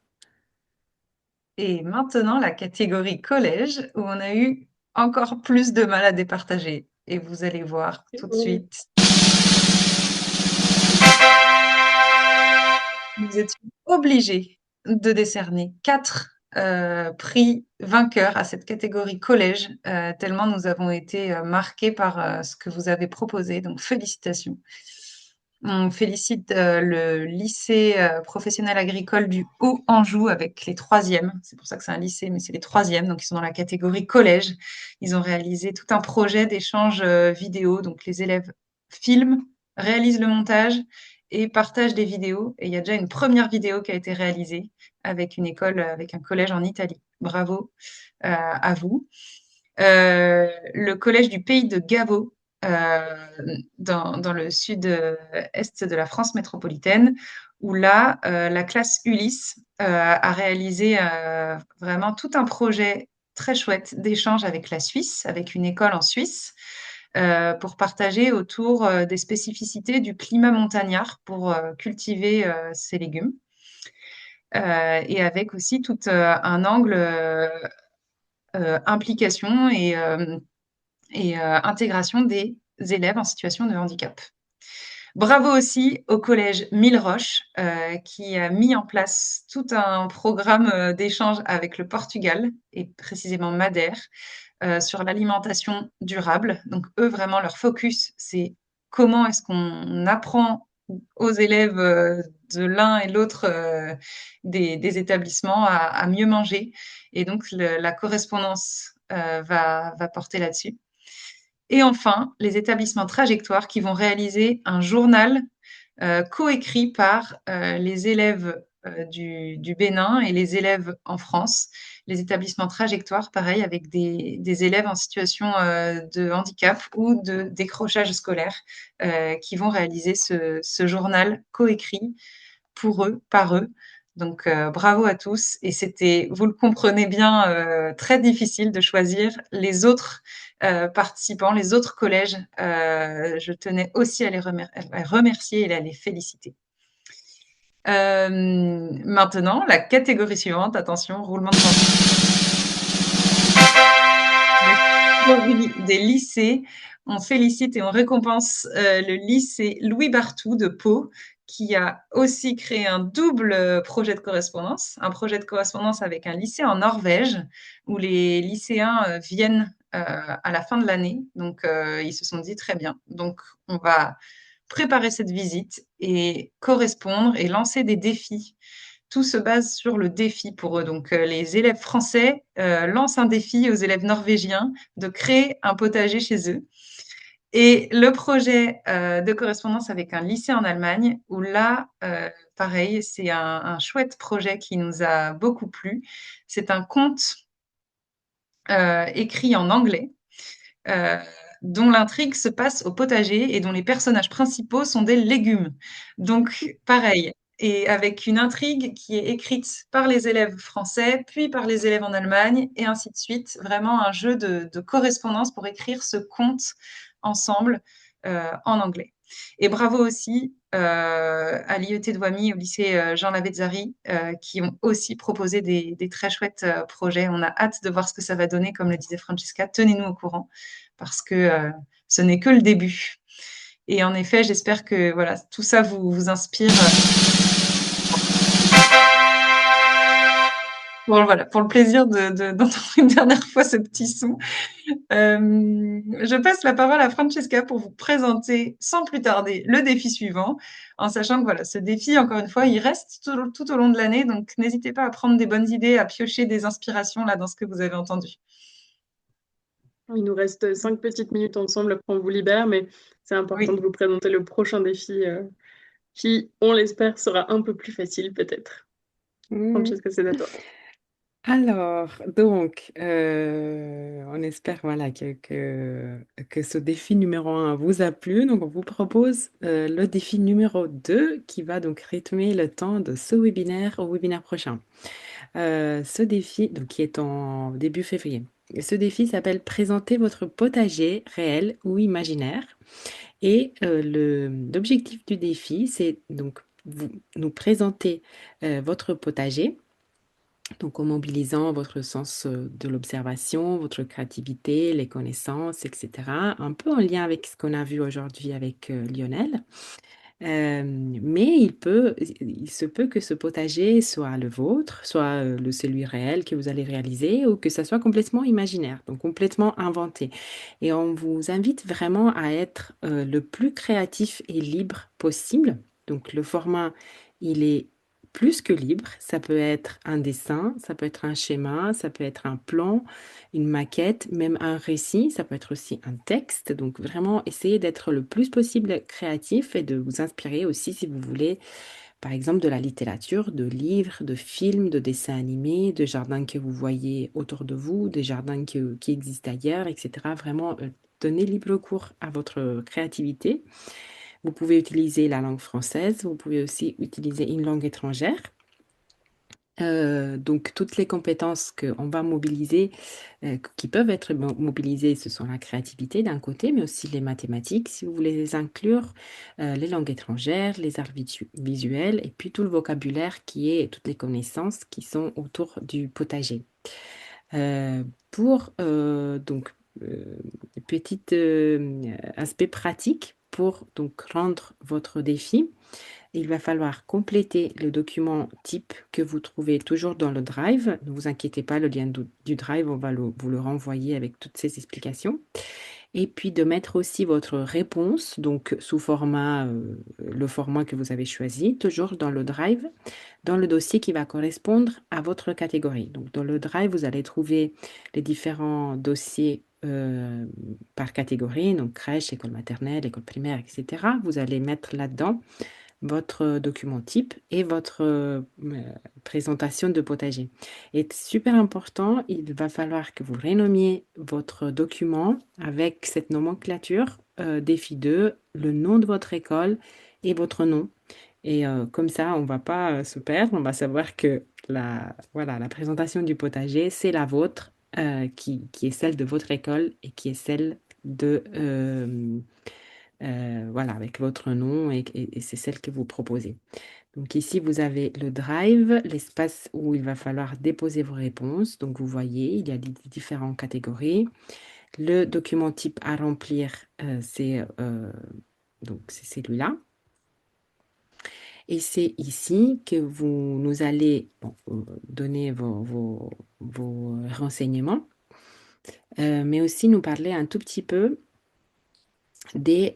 Et maintenant, la catégorie collège, où on a eu encore plus de mal à départager. Et vous allez voir tout de suite. Nous étions obligés de décerner 4 prix vainqueurs à cette catégorie collège, tellement nous avons été marqués par ce que vous avez proposé. Donc, félicitations. On félicite le lycée professionnel agricole du Haut-Anjou avec les troisièmes. C'est pour ça que c'est un lycée, mais c'est les troisièmes. Donc, ils sont dans la catégorie collège. Ils ont réalisé tout un projet d'échange vidéo. Donc, les élèves filment, réalisent le montage et partagent des vidéos. Et il y a déjà une première vidéo qui a été réalisée avec une école, avec un collège en Italie. Bravo à vous. Le collège du Pays de Gavot, dans le sud-est de la France métropolitaine, où là, la classe Ulysse a réalisé vraiment tout un projet très chouette d'échange avec la Suisse, avec une école en Suisse, pour partager autour des spécificités du climat montagnard pour cultiver ces légumes. Et avec aussi tout un angle implication et intégration des élèves en situation de handicap. Bravo aussi au collège Mille-Roches qui a mis en place tout un programme d'échange avec le Portugal et précisément Madère sur l'alimentation durable. Donc eux, vraiment, leur focus, c'est comment est-ce qu'on apprend aux élèves de l'un et l'autre des établissements à mieux manger. Et donc la correspondance va porter là-dessus. Et enfin, les établissements trajectoires qui vont réaliser un journal coécrit par les élèves du Bénin et les élèves en France. Les établissements trajectoires, pareil, avec des élèves en situation de handicap ou de décrochage scolaire qui vont réaliser ce journal coécrit pour eux, par eux. Donc, bravo à tous. Et c'était, vous le comprenez bien, très difficile de choisir les autres participants, les autres collèges. Je tenais aussi à les remercier et à les féliciter. Maintenant, la catégorie suivante. Attention, roulement de tambour. Des lycées. On félicite et on récompense le lycée Louis Barthou de Pau, qui a aussi créé un double projet de correspondance, un projet de correspondance avec un lycée en Norvège, où les lycéens viennent à la fin de l'année. Donc, ils se sont dit très bien. Donc, on va préparer cette visite et correspondre et lancer des défis. Tout se base sur le défi pour eux. Donc, les élèves français lancent un défi aux élèves norvégiens de créer un potager chez eux. Et le projet de correspondance avec un lycée en Allemagne, où là, pareil, c'est un chouette projet qui nous a beaucoup plu. C'est un conte écrit en anglais, dont l'intrigue se passe au potager et dont les personnages principaux sont des légumes. Donc, pareil, et avec une intrigue qui est écrite par les élèves français, puis par les élèves en Allemagne, et ainsi de suite. Vraiment un jeu de correspondance pour écrire ce conte ensemble en anglais. Et bravo aussi à l'IET de Wami, au lycée Jean Lavezzari, qui ont aussi proposé des très chouettes projets. On a hâte de voir ce que ça va donner, comme le disait Francesca. Tenez-nous au courant, parce que ce n'est que le début. Et en effet, j'espère que voilà, tout ça vous inspire. Bon, voilà, pour le plaisir d'entendre une dernière fois ce petit son. Je passe la parole à Francesca pour vous présenter sans plus tarder le défi suivant, en sachant que voilà, ce défi, encore une fois, il reste tout au long de l'année, donc n'hésitez pas à prendre des bonnes idées, à piocher des inspirations là dans ce que vous avez entendu. Il nous reste 5 petites minutes ensemble, après on vous libère, mais c'est important Oui. de vous présenter le prochain défi qui, on l'espère, sera un peu plus facile peut-être. Mm. Francesca, c'est à toi. Alors, donc, on espère voilà, que ce défi numéro un vous a plu. Donc, on vous propose le défi numéro 2 qui va donc rythmer le temps de ce webinaire au webinaire prochain. Ce défi, donc, qui est en début février. Et ce défi s'appelle Présenter votre potager réel ou imaginaire. Et l'objectif du défi, c'est donc vous nous présenter votre potager, donc en mobilisant votre sens de l'observation, votre créativité, les connaissances, etc. Un peu en lien avec ce qu'on a vu aujourd'hui avec Lionel. Mais il se peut que ce potager soit le vôtre, soit celui réel que vous allez réaliser, ou que ça soit complètement imaginaire, donc complètement inventé. Et on vous invite vraiment à être le plus créatif et libre possible. Donc le format, il est plus que libre. Ça peut être un dessin, ça peut être un schéma, ça peut être un plan, une maquette, même un récit, ça peut être aussi un texte. Donc vraiment, essayez d'être le plus possible créatif et de vous inspirer aussi si vous voulez, par exemple, de la littérature, de livres, de films, de dessins animés, de jardins que vous voyez autour de vous, des jardins qui existent ailleurs, etc. Vraiment, donnez libre cours à votre créativité. Vous pouvez utiliser la langue française, vous pouvez aussi utiliser une langue étrangère. Donc, toutes les compétences qu'on va mobiliser, qui peuvent être mobilisées, ce sont la créativité d'un côté, mais aussi les mathématiques, si vous voulez les inclure, les langues étrangères, les arts visuels, et puis tout le vocabulaire qui est, toutes les connaissances qui sont autour du potager. Pour donc petit aspect pratique pour donc rendre votre défi, il va falloir compléter le document type que vous trouvez toujours dans le Drive. Ne vous inquiétez pas, le lien du Drive, on va vous le renvoyer avec toutes ces explications. Et puis de mettre aussi votre réponse, donc sous format, le format que vous avez choisi, toujours dans le Drive, dans le dossier qui va correspondre à votre catégorie. Donc dans le Drive, vous allez trouver les différents dossiers par catégorie, donc crèche, école maternelle, école primaire, etc. Vous allez mettre là-dedans votre document type et votre présentation de potager. Et super important, il va falloir que vous renommiez votre document avec cette nomenclature défi 2, le nom de votre école et votre nom. Et comme ça, on ne va pas se perdre, on va savoir que voilà, la présentation du potager, c'est la vôtre, qui est celle de votre école et qui est celle de, voilà, avec votre nom et c'est celle que vous proposez. Donc ici, vous avez le Drive, l'espace où il va falloir déposer vos réponses. Donc vous voyez, il y a différentes catégories. Le document type à remplir, c'est celui-là. Et c'est ici que vous nous allez donner vos renseignements, mais aussi nous parler un tout petit peu des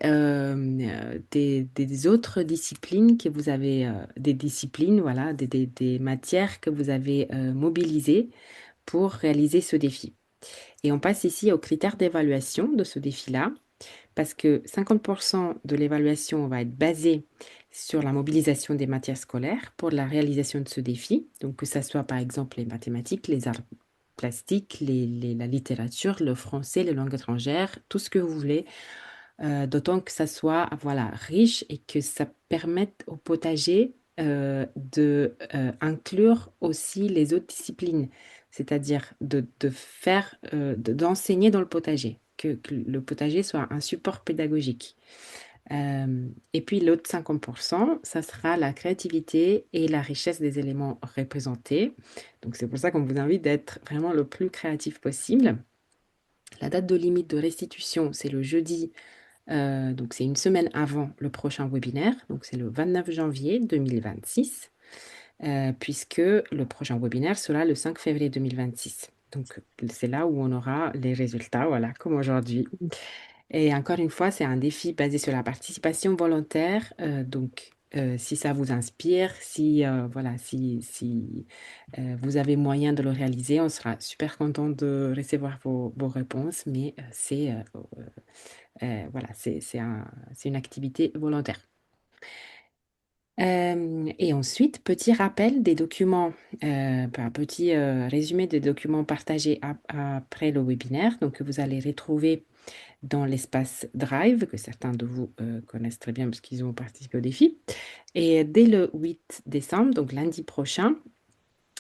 autres disciplines que vous avez, des disciplines, voilà, des matières que vous avez mobilisées pour réaliser ce défi. Et on passe ici aux critères d'évaluation de ce défi-là, parce que 50% de l'évaluation va être basée sur la mobilisation des matières scolaires pour la réalisation de ce défi. Donc que ce soit par exemple les mathématiques, les arts plastiques, la littérature, le français, les langues étrangères, tout ce que vous voulez. D'autant que ça soit voilà, riche et que ça permette au potager de inclure aussi les autres disciplines, c'est-à-dire d'enseigner dans le potager, que le potager soit un support pédagogique. Et puis l'autre 50%, ça sera la créativité et la richesse des éléments représentés. Donc c'est pour ça qu'on vous invite d'être vraiment le plus créatif possible. La date de limite de restitution, c'est le jeudi, donc c'est une semaine avant le prochain webinaire, donc c'est le 29 janvier 2026, puisque le prochain webinaire sera le 5 février 2026. Donc c'est là où on aura les résultats, voilà, comme aujourd'hui. Et encore une fois, c'est un défi basé sur la participation volontaire. Si ça vous inspire, si vous avez moyen de le réaliser, on sera super content de recevoir vos réponses. Mais voilà, c'est une activité volontaire. Et ensuite, petit rappel des documents, un petit résumé des documents partagés après le webinaire, donc que vous allez retrouver dans l'espace Drive, que certains de vous connaissent très bien parce qu'ils ont participé au défi. Et dès le 8 décembre, donc lundi prochain,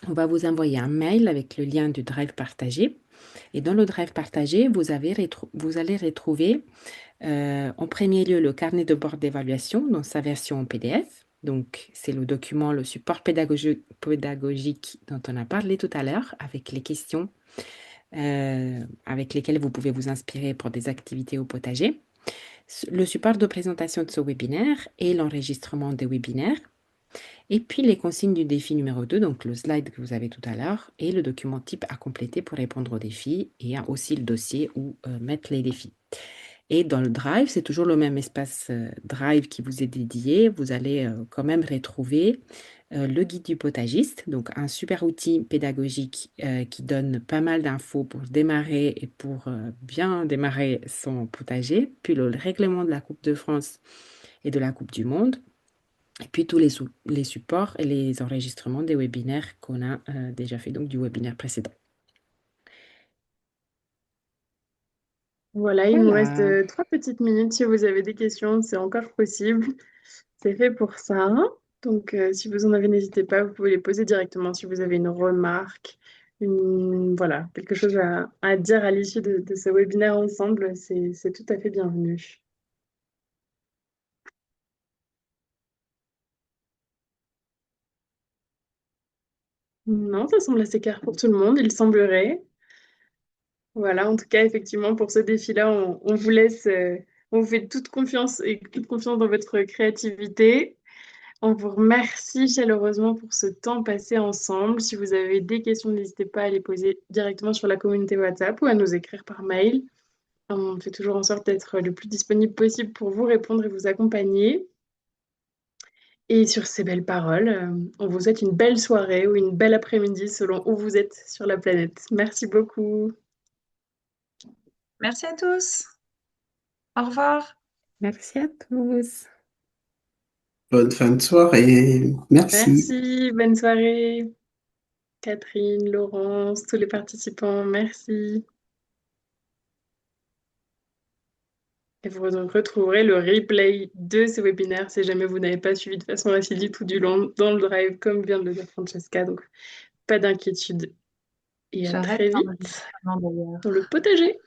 on va vous envoyer un mail avec le lien du Drive partagé. Et dans le Drive partagé, vous allez retrouver en premier lieu le carnet de bord d'évaluation dans sa version en PDF. Donc, c'est le document, le support pédagogique dont on a parlé tout à l'heure, avec les questions avec lesquelles vous pouvez vous inspirer pour des activités au potager. Le support de présentation de ce webinaire et l'enregistrement des webinaires. Et puis les consignes du défi numéro 2, donc le slide que vous avez tout à l'heure, et le document type à compléter pour répondre aux défis, et aussi le dossier où mettre les défis. Et dans le Drive, c'est toujours le même espace Drive qui vous est dédié. Vous allez quand même retrouver le guide du potagiste, donc un super outil pédagogique qui donne pas mal d'infos pour démarrer et pour bien démarrer son potager, puis le règlement de la Coupe de France et de la Coupe du Monde, et puis tous les supports et les enregistrements des webinaires qu'on a déjà fait, donc du webinaire précédent. Voilà, il nous reste Voilà. 3 petites minutes. Si vous avez des questions, c'est encore possible. C'est fait pour ça. Donc, si vous en avez, n'hésitez pas, vous pouvez les poser directement si vous avez une remarque, voilà, quelque chose à dire à l'issue de ce webinaire ensemble, c'est tout à fait bienvenu. Non, ça semble assez clair pour tout le monde, il semblerait. Voilà, en tout cas, effectivement, pour ce défi-là, on vous laisse, on vous fait toute confiance et toute confiance dans votre créativité. On vous remercie chaleureusement pour ce temps passé ensemble. Si vous avez des questions, n'hésitez pas à les poser directement sur la communauté WhatsApp ou à nous écrire par mail. On fait toujours en sorte d'être le plus disponible possible pour vous répondre et vous accompagner. Et sur ces belles paroles, on vous souhaite une belle soirée ou une belle après-midi selon où vous êtes sur la planète. Merci beaucoup. Merci à tous. Au revoir. Merci à tous. Bonne fin de soirée. Merci. Merci, bonne soirée. Catherine, Laurence, tous les participants, merci. Et vous retrouverez le replay de ce webinaire si jamais vous n'avez pas suivi de façon assidue tout du long dans le drive, comme vient de le dire Francesca. Donc, pas d'inquiétude. Et à J'arrête très vite l'enregistrement d'ailleurs. dans le potager.